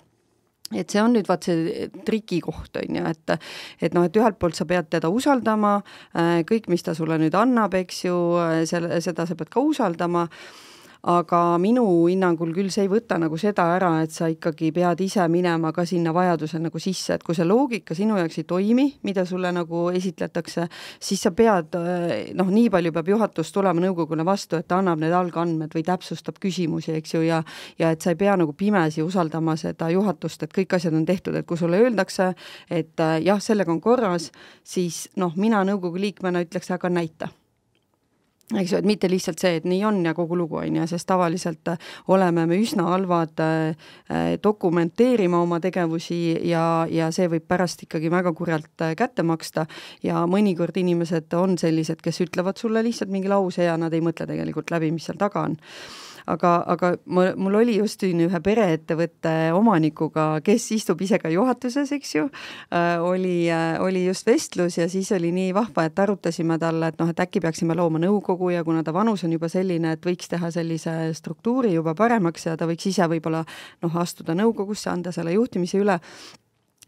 Speaker 5: Et see on nüüd vaat see trikikoht, on ju, et ühelt poolt sa pead teda usaldama, kõik, mis ta sulle nüüd annab, eks ju, seda sa pead ka usaldama, aga minu hinnangul küll see ei võta nagu seda ära, et sa ikkagi pead ise minema ka sinna vajadusel nagu sisse, et kui see loogika sinu jaoks ei toimi, mida sulle nagu esitletakse, siis sa pead, nii palju peab juhatus tulema nõukogule vastu, et ta annab need algandmed või täpsustab küsimusi, eks ju, ja et sa ei pea nagu pimesi usaldama seda juhatust, et kõik asjad on tehtud, et kui sulle öeldakse, et jah, sellega on korras, siis mina nõukogu liikmena ütleks, aga näita. Eks ju, et mitte lihtsalt see, et nii on ja kogu lugu on ja, sest tavaliselt oleme me üsna halvad dokumenteerima oma tegevusi ja see võib pärast ikkagi väga kurjalt kätte maksta ja mõnikord inimesed on sellised, kes ütlevad sulle lihtsalt mingi lause ja nad ei mõtle tegelikult läbi, mis seal taga on. Aga mul oli just ühe pereettevõtte omanikuga, kes istub ise ka juhatuses, eks ju, oli just vestlus ja siis oli nii vahva, et arutasime talle, et äkki peaksime looma nõukogu ja kuna ta vanus on juba selline, et võiks teha sellise struktuuri juba paremaks ja ta võiks ise võib-olla astuda nõukogusse, anda selle juhtimise üle.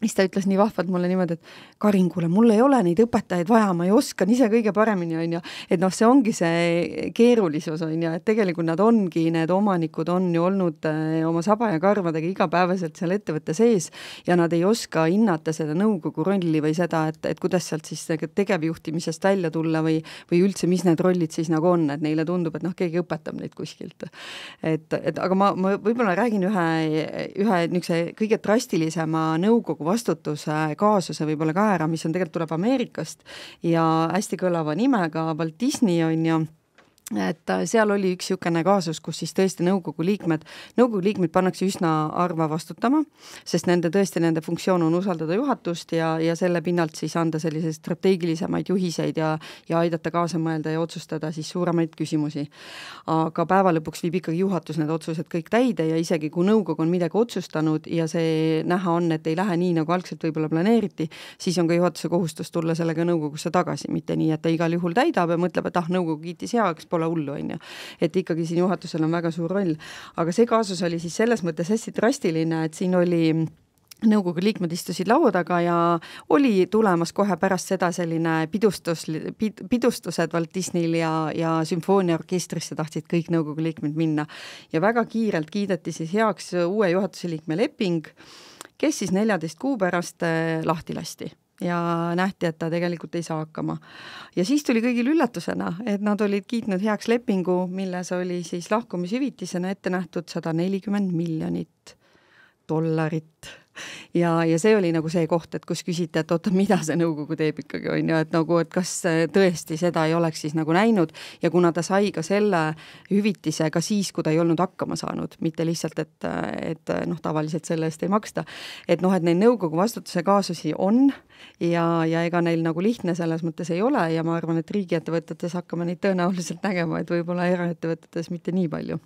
Speaker 5: Siis ta ütles nii vahvalt mulle niimoodi, et Karin, kuule, mul ei ole neid õpetajaid vaja, ma oskan ise kõige paremini, on ju. Et see ongi see keerulisus, on ju, et tegelikult nad ongi, need omanikud on ju olnud oma saba ja karvadega igapäevaselt seal ettevõtte sees ja nad ei oska hinnata seda nõukogu rolli või seda, et kuidas sealt siis tegevjuhtimisest välja tulla või üldse, mis need rollid siis nagu on, et neile tundub, et keegi õpetab neid kuskilt. Aga ma võib-olla räägin ühe niisuguse kõige drastilisema nõukogu vastutuse kaasuse võib-olla ka ära, mis on tegelikult tuleb Ameerikast ja hästi kõlava nimega Walt Disney on ju, et seal oli üks niisugune kaasus, kus siis tõesti nõukogu liikmed pannakse üsna harva vastutama, sest nende funktsioon on usaldada juhatust ja selle pinnalt siis anda selliseid strateegilisemaid juhiseid ja aidata kaasa mõelda ja otsustada siis suuremaid küsimusi. Aga päeva lõpuks viib ikkagi juhatus need otsused kõik täide ja isegi kui nõukogu on midagi otsustanud ja see näha on, et ei lähe nii, nagu algselt võib-olla planeeriti, siis on ka juhatuse kohustus tulla sellega nõukogusse tagasi, mitte nii, et ta igal juhul täidab ja mõtleb, et nõukogu kiitis heaks, pole hullu, on ju. Et ikkagi siin juhatusel on väga suur roll. Aga see kaasus oli siis selles mõttes hästi drastiline, et siin oli nõukogu liikmed istusid laua taga ja oli tulemas kohe pärast seda selline pidustused Walt Disneyl ja sümfooniaorkestrisse tahtsid kõik nõukogu liikmed minna. Ja väga kiirelt kiideti siis heaks uue juhatuse liikme leping, kes siis 14 kuu pärast lahti lasti. Ja nähti, et ta tegelikult ei saa hakkama. Ja siis tuli kõigil üllatusena, et nad olid kiitnud heaks lepingu, milles oli siis lahkumishüvitisena ette nähtud $140 miljonit. Ja see oli nagu see koht, et kus küsiti, et oota, mida see nõukogu teeb ikkagi on ju, et nagu, et kas tõesti seda ei oleks siis nagu näinud ja kuna ta sai ka selle hüvitise ka siis, kui ta ei olnud hakkama saanud, mitte lihtsalt, et tavaliselt selle eest ei maksta, et et neil nõukogu vastutuse kaasusi on ja ega neil nagu lihtne selles mõttes ei ole ja ma arvan, et riigiettevõtetes hakkame neid tõenäoliselt nägema, et võib-olla eraettevõtetes mitte nii palju.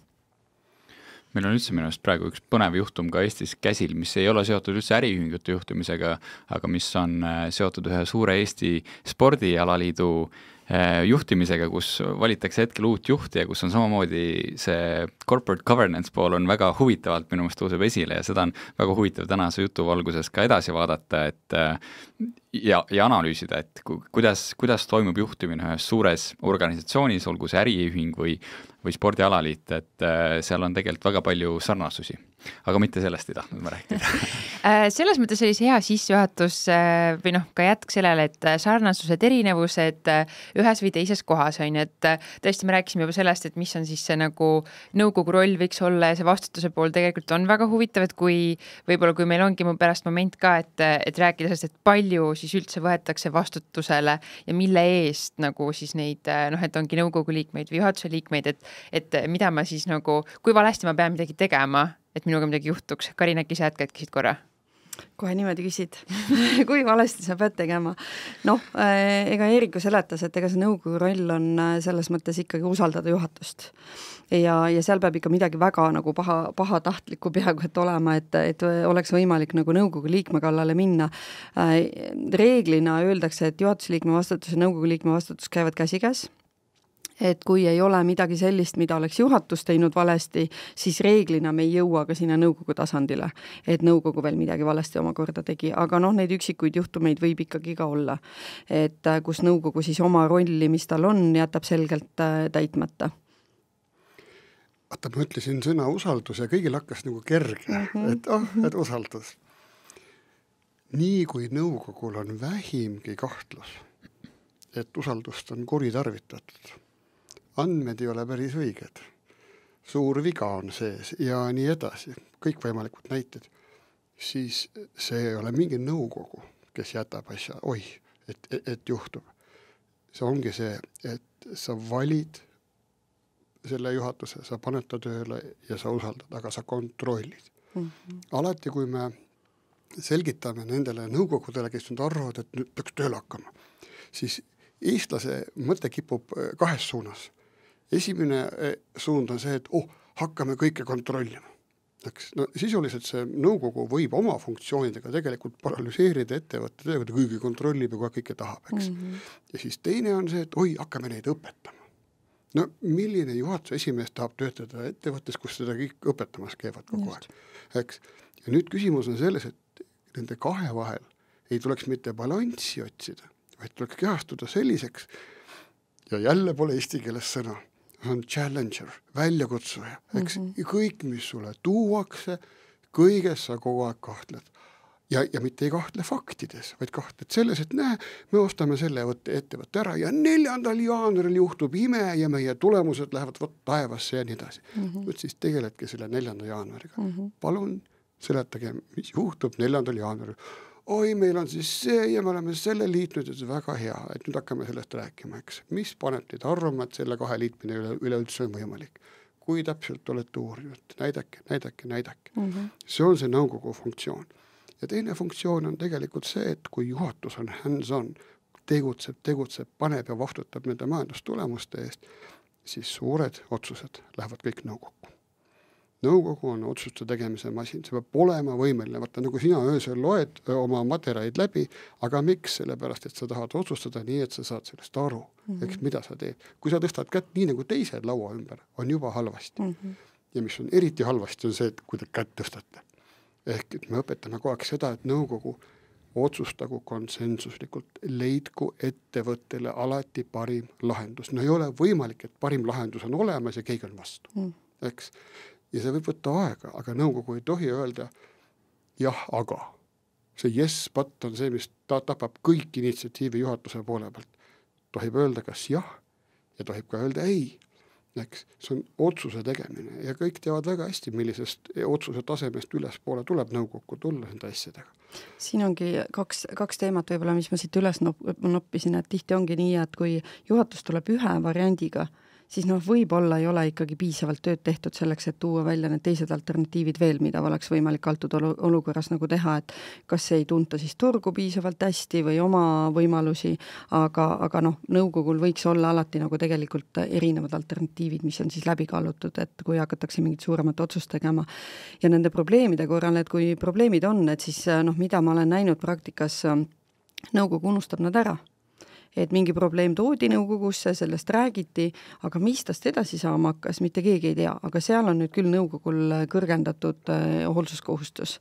Speaker 2: Meil on üldse minu arust praegu üks põnev juhtum ka Eestis käsil, mis ei ole seotud üldse äriühingute juhtimisega, aga mis on seotud ühe suure Eesti spordialaliidu juhtimisega, kus valitakse hetkel uut juhti ja kus on samamoodi see corporate governance pool on väga huvitavalt minu meelest tõuseb esile ja seda on väga huvitav tänase jutu valguses ka edasi vaadata, ja analüüsida, et kuidas toimub juhtimine ühes suures organisatsioonis, olgu see äriühing või spordialaliit, et seal on tegelikult väga palju sarnasusi. Aga mitte sellest ei tahtnud ma rääkida.
Speaker 3: Selles mõttes oli hea sissejuhatus või ka jätk sellele, et sarnasused, erinevused ühes või teises kohas on, et tõesti me rääkisime juba sellest, et mis on siis see nagu nõukogu roll võiks olla ja see vastutuse pool tegelikult on väga huvitav, et kui meil ongi pärast moment ka, et rääkida sellest, et palju siis üldse võetakse vastutusele ja mille eest nagu siis neid, et ongi nõukogu liikmeid või juhatuse liikmeid, et mida ma siis nagu, kui valesti ma pean midagi tegema, et minuga midagi juhtuks. Karin, äkki sa jätkasid korra?
Speaker 5: Kohe niimoodi küsid. Kui valesti sa pead tegema? Ega Eeriku seletas, et ega see nõukogu roll on selles mõttes ikkagi usaldada juhatust. Ja seal peab ikka midagi väga nagu pahatahtlikku peaaegu, et olema, et oleks võimalik nagu nõukogu liikme kallale minna. Reeglina öeldakse, et juhatusliikme vastutus ja nõukogu liikme vastutus käivad käsikäes. Et kui ei ole midagi sellist, mida oleks juhatus teinud valesti, siis reeglina me ei jõua ka sinna nõukogu tasandile, et nõukogu veel midagi valesti omakorda tegi. Aga neid üksikuid juhtumeid võib ikkagi ka olla, et kus nõukogu siis oma rolli, mis tal on, jätab selgelt täitmata.
Speaker 4: Vaata, ma ütlesin sõna usaldus ja kõigil hakkas nagu kerge, et usaldus. Nii kui nõukogul on vähimgi kahtlus, et usaldust on kuritarvitatud, andmed ei ole päris õiged, suur viga on sees ja nii edasi, kõik võimalikud näited, siis see ei ole mingi nõukogu, kes jätab asja, et juhtub. See ongi see, et sa valid selle juhatuse, sa paned ta tööle ja sa usaldad, aga sa kontrollid. Alati, kui me selgitame nendele nõukogudele, kes nüüd arvavad, et nüüd peaks tööle hakkama, siis eestlase mõte kipub kahes suunas. Esimene suund on see, et hakkame kõike kontrollima. Sisuliselt see nõukogu võib oma funktsioonidega tegelikult paralüseerida ettevõtte tööga, ta kõige kontrollib ja kõike tahab. Ja siis teine on see, et hakkame neid õpetama. Milline juhatuse esimees tahab töötada ettevõttes, kus seda kõik õpetamas käivad kogu aeg. Ja nüüd küsimus on selles, et nende kahe vahel ei tuleks mitte balanssi otsida, vaid tuleks kehastuda selliseks, ja jälle pole eesti keeles sõna, on challenger, väljakutsuja, kõik, mis sulle tuuakse, kõiges sa kogu aeg kahtled. Ja mitte ei kahtle faktides, vaid kahtled selles, et me ostame selle ettevõtte ära ja 4. jaanuaril juhtub ime ja meie tulemused lähevad taevasse ja nii edasi. Siis tegeledki selle 4. jaanuariga. Palun seletage, mis juhtub 4. jaanuaril. Meil on siis see ja me oleme selle liitnud ja see väga hea, et nüüd hakkame sellest rääkima, eks. Mis paneb teid arvama, et selle kahe liitmine üleüldse on võimalik? Kui täpselt olete uurinud? Näidake. See on see nõukogu funktsioon. Ja teine funktsioon on tegelikult see, et kui juhatus on hands-on, tegutseb, paneb ja vastutab nende majandustulemuste eest, siis suured otsused lähevad kõik nõukokku. Nõukogu on otsuste tegemise masin, see peab olema võimeline, vaata nagu sina öösel loed oma materaid läbi, aga miks? Sellepärast, et sa tahad otsustada nii, et sa saad sellest aru, eks mida sa teed. Kui sa tõstad kätt nii nagu teised laua ümber, on juba halvasti. Ja mis on eriti halvasti, on see, et kui te kätt tõstate. ehk et me õpetame kogu aeg seda, et nõukogu otsustagu konsensuslikult, leidku ettevõttele alati parim lahendus. No ei ole võimalik, et parim lahendus on olemas ja keegi on vastu. Eks? Ja see võib võtta aega, aga nõukogu ei tohi öelda jah, aga. See yes, but on see, mis tapab kõik initsiatiivi juhatuse poole pealt. Tohib öelda kas jah ja tohib ka öelda ei. Eks? See on otsuse tegemine ja kõik teavad väga hästi, millisest otsuse tasemest ülespoole tuleb nõukokku tulla nende asjadega.
Speaker 5: Siin ongi kaks teemat võib-olla, mis ma siit üles noppisin, et tihti ongi nii, et kui juhatus tuleb ühe variandiga, siis võib-olla ei ole ikkagi piisavalt tööd tehtud selleks, et tuua välja need teised alternatiivid veel, mida oleks võimalik antud olukorras nagu teha, et kas ei tunta siis turgu piisavalt hästi või oma võimalusi, aga nõukogul võiks olla alati nagu tegelikult erinevad alternatiivid, mis on siis läbi kaalutud, et kui hakatakse mingit suuremat otsust tegema. Ja nende probleemide korral, et kui probleemid on, et siis mida ma olen näinud praktikas, nõukogu unustab nad ära. Et mingi probleem toodi nõukogusse, sellest räägiti, aga mis tast edasi saama hakkas, mitte keegi ei tea, aga seal on nüüd küll nõukogul kõrgendatud hoolsuskohustus.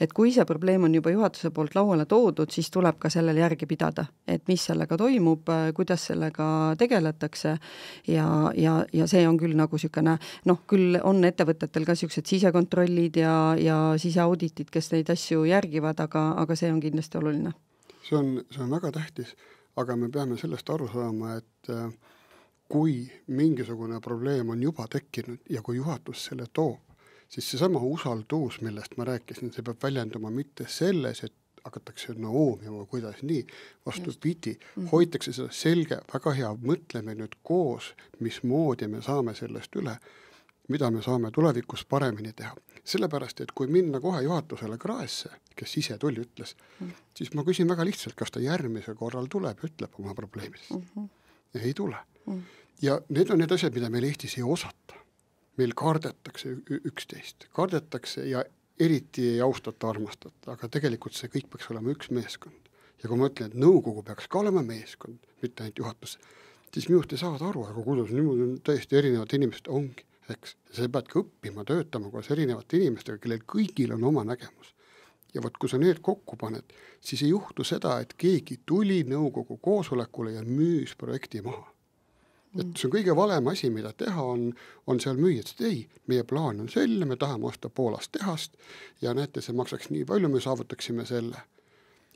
Speaker 5: Et kui see probleem on juba juhatuse poolt lauale toodud, siis tuleb ka sellel järgi pidada, et mis sellega toimub, kuidas sellega tegeletakse ja see on küll nagu sükene, küll on ettevõtetel ka siuksed sisekontrollid ja siseauditid, kes neid asju järgivad, aga see on kindlasti oluline.
Speaker 4: See on väga tähtis. Aga me peame sellest aru saama, et kui mingisugune probleem on juba tekkinud ja kui juhatus selle toob, siis seesama usaldus, millest ma rääkisin, see peab väljenduma mitte selles, et hakatakse oomima, kuidas nii, vastupidi, hoitakse seda selge, väga hea, mõtleme nüüd koos, mismoodi me saame sellest üle, mida me saame tulevikus paremini teha. Sellepärast, et kui minna kohe juhatusele kraesse, kes ise tuli ütles, siis ma küsin väga lihtsalt, kas ta järgmise korral tuleb, ütleb oma probleemidest. Ja ei tule. Ja need on need asjad, mida meil Eestis ei osata. Meil kardetakse üksteist. Kardetakse ja eriti ei austata, armastata, aga tegelikult see kõik peaks olema üks meeskond. Ja kui ma ütlen, et nõukogu peaks ka olema meeskond, mitte ainult juhatus, siis minust ei saavad aru, aga kuidas niimoodi on täiesti erinevad inimesed ongi. Eks? Sa pead ka õppima, töötama koos erinevate inimestega, kellel kõigil on oma nägemus. Ja võt, kui sa need kokku paned, siis ei juhtu seda, et keegi tuli nõukogu koosolekule ja müüs projekti maha. Et see on kõige valem asi, mida teha on seal müüa, et ei, meie plaan on selle, me tahame osta Poolast tehast ja näete, see maksaks nii palju, me saavutaksime selle.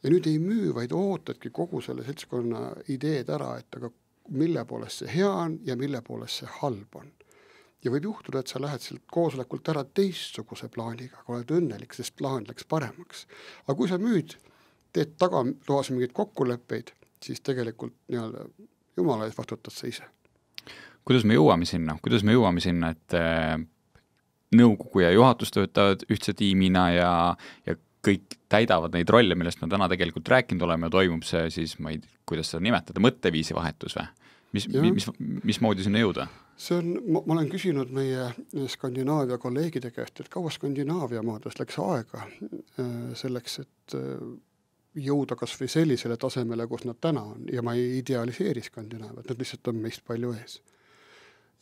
Speaker 4: Ja nüüd ei müü, vaid ootadki kogu selle seltskonna ideed ära, et aga mille poolest see hea on ja mille poolest see halb on. Ja võib juhtuda, et sa lähed sealt koosolekult ära teistsuguse plaaniga, aga oled õnnelik, sest plaan läks paremaks. Aga kui sa müüd, teed tagatoas mingeid kokkuleppeid, siis tegelikult jumala ees vastutad sa ise.
Speaker 2: Kuidas me jõuame sinna, et nõukogu ja juhatus töötavad ühtse tiimina ja kõik täidavad neid rolle, millest me täna tegelikult rääkinud oleme ja toimub see siis, ma ei tea, kuidas seda nimetada, mõtteviisi vahetus või? Mismoodi sinna jõuda?
Speaker 4: Ma olen küsinud meie Skandinaavia kolleegide käest, et kaua Skandinaavia maades läks aega selleks, et jõuda kas või sellisele tasemele, kus nad täna on. Ja ma ei idealiseeri Skandinaaviat, nad lihtsalt on meist palju ees.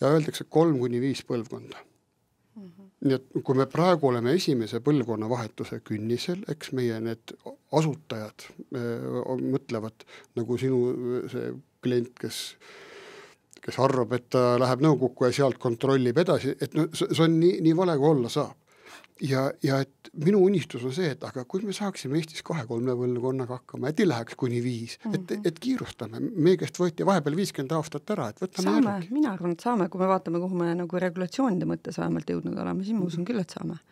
Speaker 4: Ja öeldakse 3-5 põlvkonda. Nii et kui me praegu oleme esimese põlvkonna vahetuse künnisel, eks meie need asutajad mõtlevad nagu sinu see klient, kes arvab, et ta läheb nõukokku ja sealt kontrollib edasi, et see on nii vale, kui olla saab. Ja et minu unistus on see, et aga kui me saaksime Eestis 2-3 põlvkonnaga hakkama, et ei läheks kuni 5, et kiirustame. Meie käest võeti vahepeal 50 aastat ära, et võtame järgi.
Speaker 5: Mina arvan, et saame, kui me vaatame, kuhu me nagu regulatsioonide mõttes vähemalt jõudnud oleme, siis ma usun küll, et saame.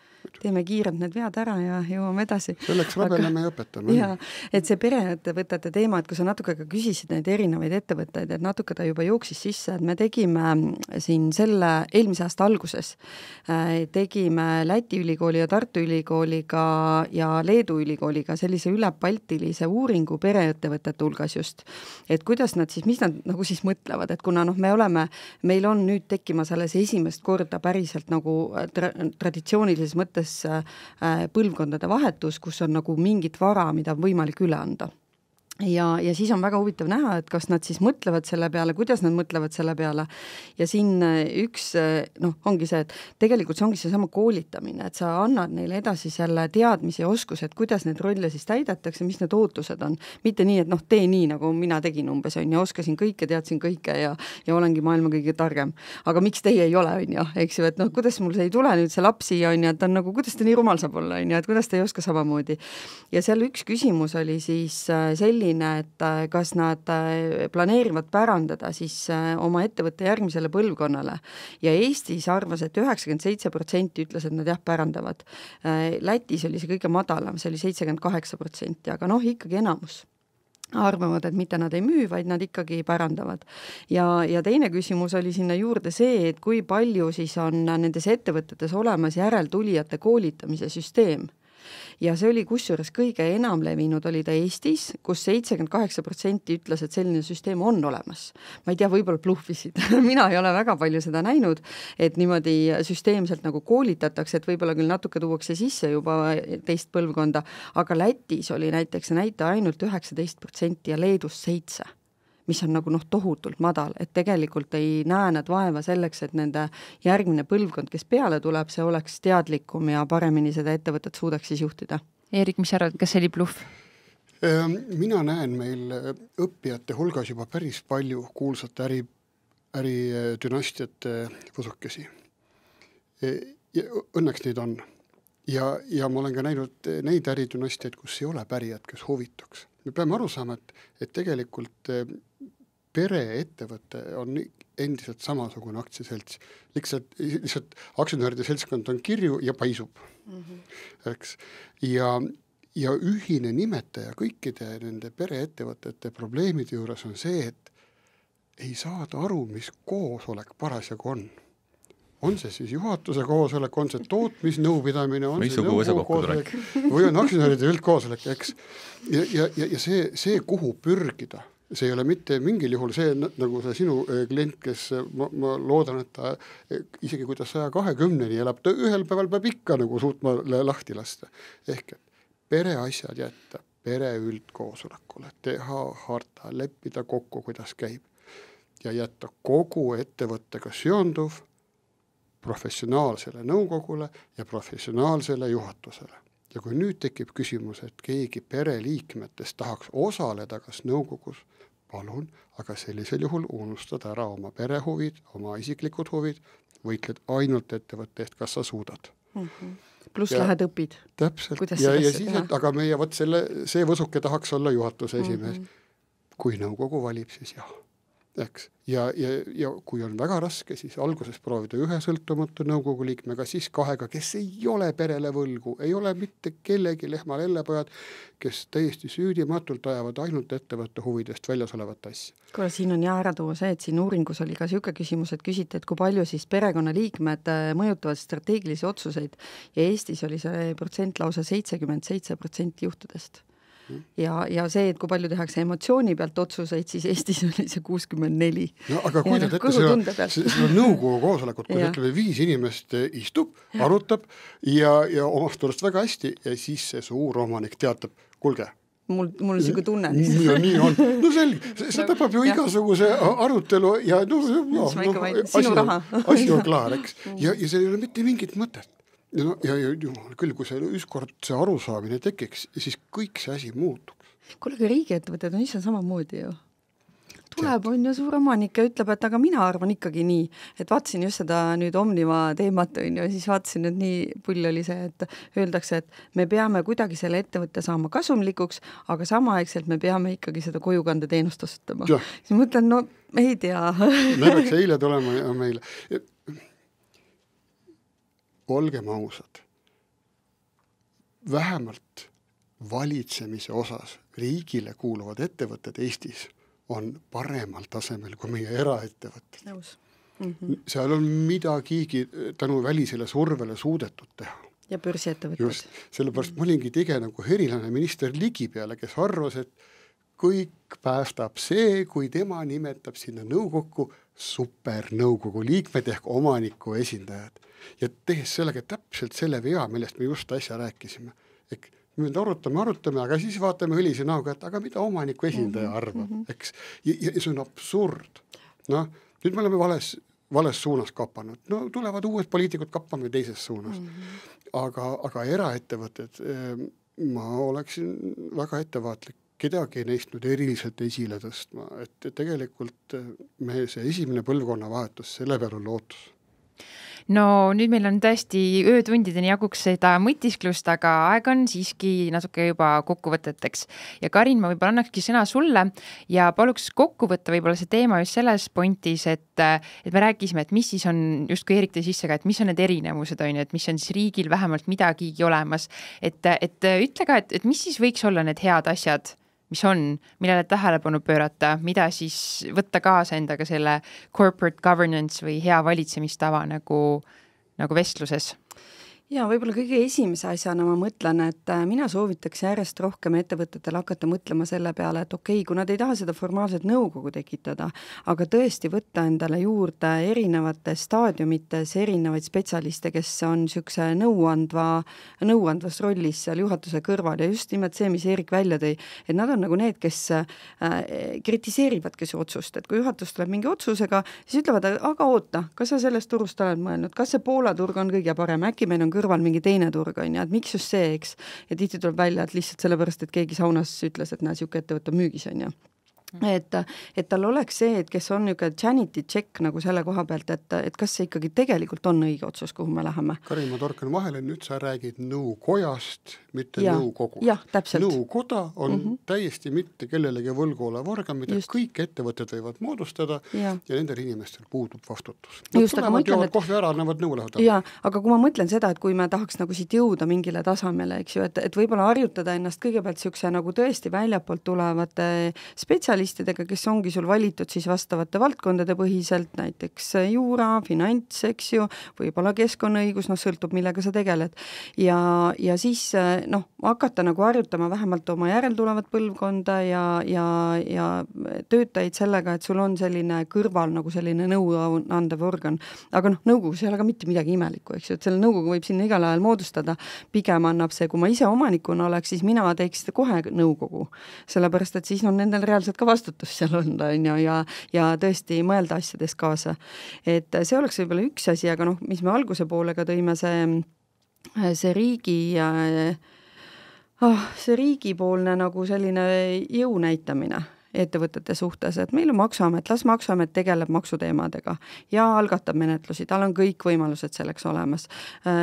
Speaker 5: Teeme kiirelt need vead ära ja jõuame edasi.
Speaker 4: Selleks rabeleme ja õpetame.
Speaker 5: Ja, et see pereettevõtete teema, et kui sa natuke ka küsisid neid erinevaid ettevõtteid, et natuke ta juba jooksis sisse, et me tegime siin selle eelmise aasta alguses, tegime Läti ülikooli ja Tartu ülikooliga ja Leedu ülikooliga sellise ülebaltilise uuringu pereettevõtete hulgas just. Et kuidas nad siis, mis nad nagu siis mõtlevad, et kuna meil on nüüd tekkimas alles esimest korda päriselt nagu traditsioonilises mõttes põlvkondade vahetus, kus on nagu mingit vara, mida on võimalik üle anda. ja siis on väga huvitav näha, et kas nad siis mõtlevad selle peale, kuidas nad mõtlevad selle peale ja siin üks, ongi see, et tegelikult see ongi seesama koolitamine, et sa annad neile edasi selle teadmise ja oskuse, et kuidas need rolle siis täidetakse, mis need ootused on. Mitte nii, et tee nii, nagu mina tegin umbes, ja oskasin kõike, teadsin kõike ja olengi maailma kõige targem. Aga miks teie ei ole, eks ju, et kuidas mul see ei tule nüüd see laps siia, et ta on nagu, kuidas ta nii rumal saab olla, et kuidas ta ei oska samamoodi. Ja seal üks küsimus oli siis selline, et kas nad planeerivad pärandada siis oma ettevõtte järgmisele põlvkonnale. Ja Eestis arvas, et 97% ütles, et nad pärandavad. Lätis oli see kõige madalam, see oli 78%, aga ikkagi enamus arvavad, et mitte nad ei müü, vaid nad ikkagi pärandavad. Ja teine küsimus oli sinna juurde see, et kui palju siis on nendes ettevõtetes olemas järeltulijate koolitamise süsteem. Ja see oli kusjuures kõige enam levinud oli ta Eestis, kus 78% ütles, et selline süsteem on olemas. Ma ei tea, võib-olla bluffisid. Mina ei ole väga palju seda näinud, et niimoodi süsteemselt nagu koolitatakse, et võib-olla küll natuke tuuakse sisse juba teist põlvkonda, aga Lätis oli näiteks näita ainult 19% ja Leedus 7%. Mis on nagu tohutult madal, et tegelikult ei näe nad vaeva selleks, et nende järgmine põlvkond, kes peale tuleb, see oleks teadlikum ja paremini seda ettevõtet suudaks siis juhtida.
Speaker 3: Erik, mis sa arvad, kas see oli bluff?
Speaker 4: Mina näen meil õppijate hulgas juba päris palju kuulsate äridynastiate võsukesi. Õnneks neid on. Ja ma olen ka näinud neid äridynastiaid, kus ei ole pärijad, kes huvituks. Me peame aru saama, et tegelikult pereettevõte on endiselt samasugune aktsiaselts. Lihtsalt aktsionäride seltskond on kirju ja paisub. Eks? Ja ühine nimetaja kõikide nende pereettevõtete probleemide juures on see, et ei saada aru, mis koosolek parasjagu on. On see siis juhatuse koosolek, on see tootmisnõupidamine, on see nõukogu koosolek või on aktsionäride üldkoosolek, eks. Ja see, kuhu pürgida, see ei ole mitte mingil juhul see, nagu see sinu klient, kes ma loodan, et ta isegi kui ta 120-ni elab, ta ühel päeval peab ikka nagu suutma lahti lasta. Ehk pereasjad jätta pere üldkoosolekule, teha harta, leppida kokku, kuidas käib ja jätta kogu ettevõttega seonduv professionaalsele nõukogule ja professionaalsele juhatusele. Ja kui nüüd tekib küsimus, et keegi pereliikmetest tahaks osaleda kas nõukogus, palun, aga sellisel juhul unustada ära oma perehuvid, oma isiklikud huvid, võitled ainult ettevõtte eest, kas sa suudad.
Speaker 5: Pluss lähed õpid.
Speaker 4: Täpselt. Ja siis, aga meie see võsuke tahaks olla juhatuse esimees. Kui nõukogu valib, siis jah. Eks? Ja kui on väga raske, siis alguses proovida ühe sõltumatu nõukogu liikmega, siis kahega, kes ei ole perele võlgu, ei ole mitte kellegi lehma lellepojad, kes täiesti süüdimatult ajavad ainult ettevõtte huvidest väljas olevat asja.
Speaker 5: Kuule, siin on ära tuua see, et siin uuringus oli ka siuke küsimus, et küsiti, et kui palju siis perekonnaliikmed mõjutavad strateegilisi otsuseid ja Eestis oli see protsent lausa 77% juhtudest. Ja see, et kui palju tehakse emotsiooni pealt otsuseid, siis Eestis oli see 64.
Speaker 4: No aga kujutad ette seda nõukogu koosolekut, kus ütleme 5 inimest istub, arutab ja omast tulest väga hästi ja siis see suur omanik teatab, kuulge,
Speaker 5: mul on siuke tunne.
Speaker 4: Nii on. No selge, see tapab ju igasuguse arutelu ja
Speaker 5: sinu raha.
Speaker 4: Asi on klaar, eks. Ja see ei ole mitte mingit mõtet. Ja küll, kui see ükskord see arusaamine tekiks, siis kõik see asi muutuks.
Speaker 5: Kuule, aga riigiettevõtted on ise samamoodi ju. Tuleb on ju suur omanik ja ütleb, et aga mina arvan ikkagi nii, et vaatasin just seda nüüd Omniva teemat ja siis vaatasin, et nii pull oli see, et öeldakse, et me peame kuidagi selle ettevõtte saama kasumlikuks, aga samaaegselt me peame ikkagi seda kojukande teenust osutama. Siis mõtlen, no ei tea.
Speaker 4: Me peaks eile tulema ja meile. Olgem ausad, vähemalt valitsemise osas riigile kuuluvad ettevõtted Eestis on paremal tasemel kui meie eraettevõtted. Seal on midagigi tänu välisele survele suudetud teha.
Speaker 5: Ja börsiettevõtted.
Speaker 4: Just, sellepärast ma olingi nagu herilane minister Ligi peale, kes arvas, et kõik päästab see, kui tema nimetab sinna nõukokku supernõukogu liikmed ehk omaniku esindajad. Ja tehes sellega täpselt selle vea, millest me just äsja rääkisime. me arutame, aga siis vaatame õlise näoga, et aga mida omaniku esindaja arvab, eks. Ja see on absurd. Noh, nüüd me oleme vales suunas kapanud. No tulevad uued poliitikud, kappame teises suunas. Aga eraettevõtted, ma oleksin väga ettevaatlik, kedagi neist nüüd eriliselt esile tõstma, et tegelikult see esimene põlvkonna vahetus, selle peal on lootus.
Speaker 3: No nüüd meil on tõesti öötundideni jaguks seda mõtisklust, aga aeg on siiski natuke juba kokkuvõteteks. Ja Karin, ma võib-olla annakski sõna sulle ja paluks kokku võtta võib-olla see teema just selles pointis, et me rääkisime, et mis siis on, just kui Erik tõi sisse ka, et mis on need erinevused, et mis on siis riigil vähemalt midagigi olemas. Et ütle ka, et mis siis võiks olla need head asjad, mis on, millele tähelepanu pöörata, mida siis võtta kaasa endaga selle corporate governance või hea valitsemistava nagu vestluses?
Speaker 5: Ja võib-olla kõige esimese asjana ma mõtlen, et mina soovitaks järjest rohkem ettevõtetel hakata mõtlema selle peale, et okei, kui nad ei taha seda formaalset nõukogu tekitada, aga tõesti võtta endale juurde erinevates staadiumites erinevaid spetsialiste, kes on niisuguse nõuandvas rollis seal juhatuse kõrval ja just nimelt see, mis Erik välja tõi, et nad on nagu need, kes kritiseerivadki see otsust, et kui juhatus tuleb mingi otsusega, siis ütlevad, aga oota, kas sa sellest turust oled mõelnud, kas see Poola turg on kõige parem, äkki meil on kõrval mingi teine turg, on ja, et miks just see, eks, ja tihti tuleb välja, et lihtsalt sellepärast, et keegi saunas ütles, et näe, siuke ettevõte on müügis, on ja. Et tal oleks see, et kes on niisugune sanity check nagu selle koha pealt, et kas see ikkagi tegelikult on õige otsus, kuhu me läheme.
Speaker 4: Karin, ma torkan vahele, nüüd sa räägid nõukojast, mitte nõukogust.
Speaker 5: Jah, täpselt.
Speaker 4: Nõukoda on täiesti mitte kellelegi võlgu olev organ, mida kõik ettevõtted võivad moodustada ja nendel inimestel puudub vastutus. Nad tulevad, joovad kohvi ära, annavad nõu lähevad.
Speaker 5: Ja, aga kui ma mõtlen seda, et kui me tahaks nagu siit jõuda mingile tasemele, eks ju, et võib-olla harjutada ennast kõigepealt siukse nagu tõesti väljapoolt tulevate spetsialistidega, kes ongi sul valitud siis vastavate valdkondade põhiselt, näiteks juura, finants, eks ju, võib-olla keskkonnaõigus, sõltub, millega sa tegeled. Ja siis hakata nagu harjutama vähemalt oma järeltulevat põlvkonda ja töötajaid sellega, et sul on selline kõrval nagu selline nõuandev organ. Aga nõukogus ei ole ka mitte midagi imelikku, eks ju, et selle nõukogu võib sinna igal ajal moodustada. Pigem annab see, kui ma ise omanikuna oleks, siis mina teeks kohe nõukogu. Sellepärast, et siis on nendel reaalselt ka vastutus seal on ja tõesti mõelda asjades kaasa. Et see oleks võib-olla üks asi, aga mis me alguse poolega tõime, see riigipoolne nagu selline jõu näitamine ettevõtete suhtes, et meil on maksuamet, las maksuamet tegeleb maksuteemadega ja algatab menetlusi, tal on kõik võimalused selleks olemas.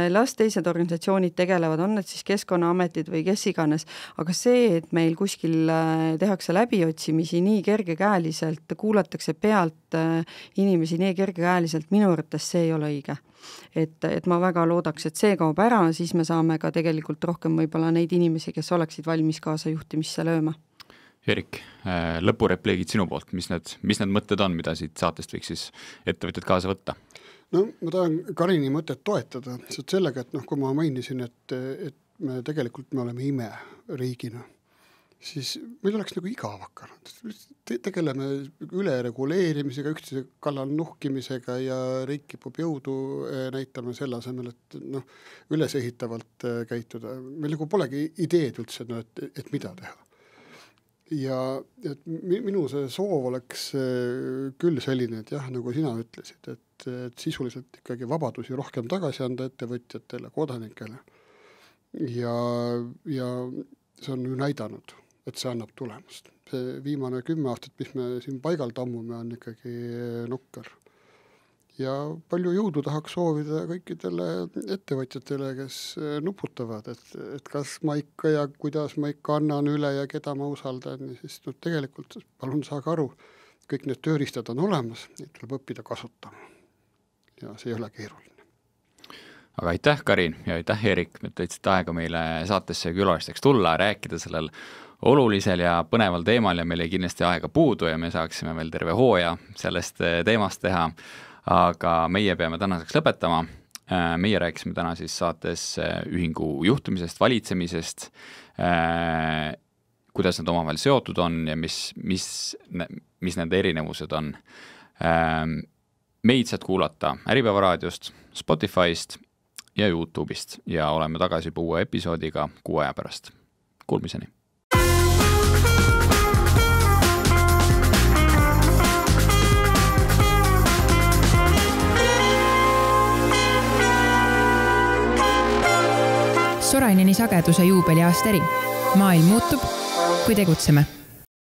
Speaker 5: Las teised organisatsioonid tegelevad, on need siis Keskkonnaametid või kes iganes, aga see, et meil kuskil tehakse läbiotsimisi nii kergekäeliselt, kuulatakse pealt inimesi nii kergekäeliselt, minu arvates see ei ole õige. Et ma väga loodaks, et see kaob ära, siis me saame ka tegelikult rohkem võib-olla neid inimesi, kes oleksid valmis kaasa juhtimisse lööma.
Speaker 2: Erik, lõpurepliigid sinu poolt, mis need mõtted on, mida siit saatest võiks siis ettevõtjad kaasa võtta?
Speaker 4: No ma tahan Karini mõtet toetada, sest sellega, et kui ma mainisin, et me tegelikult me oleme imeriigina, siis meil oleks nagu igav hakanud. Tegeleme ülereguleerimisega, üksteise kallal nuhkimisega ja riik kipub jõudu näitama selle asemel, et ülesehitavalt käituda. Meil nagu polegi ideed üldse, et mida teha. Ja et minu see soov oleks küll selline, et jah, nagu sina ütlesid, et sisuliselt ikkagi vabadusi rohkem tagasi anda ettevõtjatele, kodanikele. Ja see on ju näidanud, et see annab tulemust. See viimane 10 aastat, mis me siin paigal tammume, on ikkagi nukker. Ja palju jõudu tahaks soovida kõikidele ettevõtjatele, kes nuputavad, et kas ma ikka ja kuidas ma ikka annan üle ja keda ma usaldan. Siis tegelikult palun saage aru, kõik need tööriistad on olemas, neid tuleb õppida kasutama. Ja see ei ole keeruline.
Speaker 2: Aga aitäh, Karin, ja aitäh, Erik, et võtsid aega meile saatesse külalisteks tulla, rääkida sellel olulisel ja põneval teemal ja meil ei kindlasti aega puudu ja me saaksime veel terve hooaja sellest teemast teha. Aga meie peame tänaseks lõpetama. Meie rääkisime täna siis saates ühingu juhtimisest, valitsemisest, kuidas nad omavahel seotud on ja mis nende erinevused on. Meid saad kuulata Äripäeva raadiost, Spotify'st ja YouTube'ist ja oleme tagasi uue episoodiga 6 aja pärast. kuulmiseni.
Speaker 3: Soraineni sageduse juubeliaasta eri. Maailm muutub, kui tegutseme.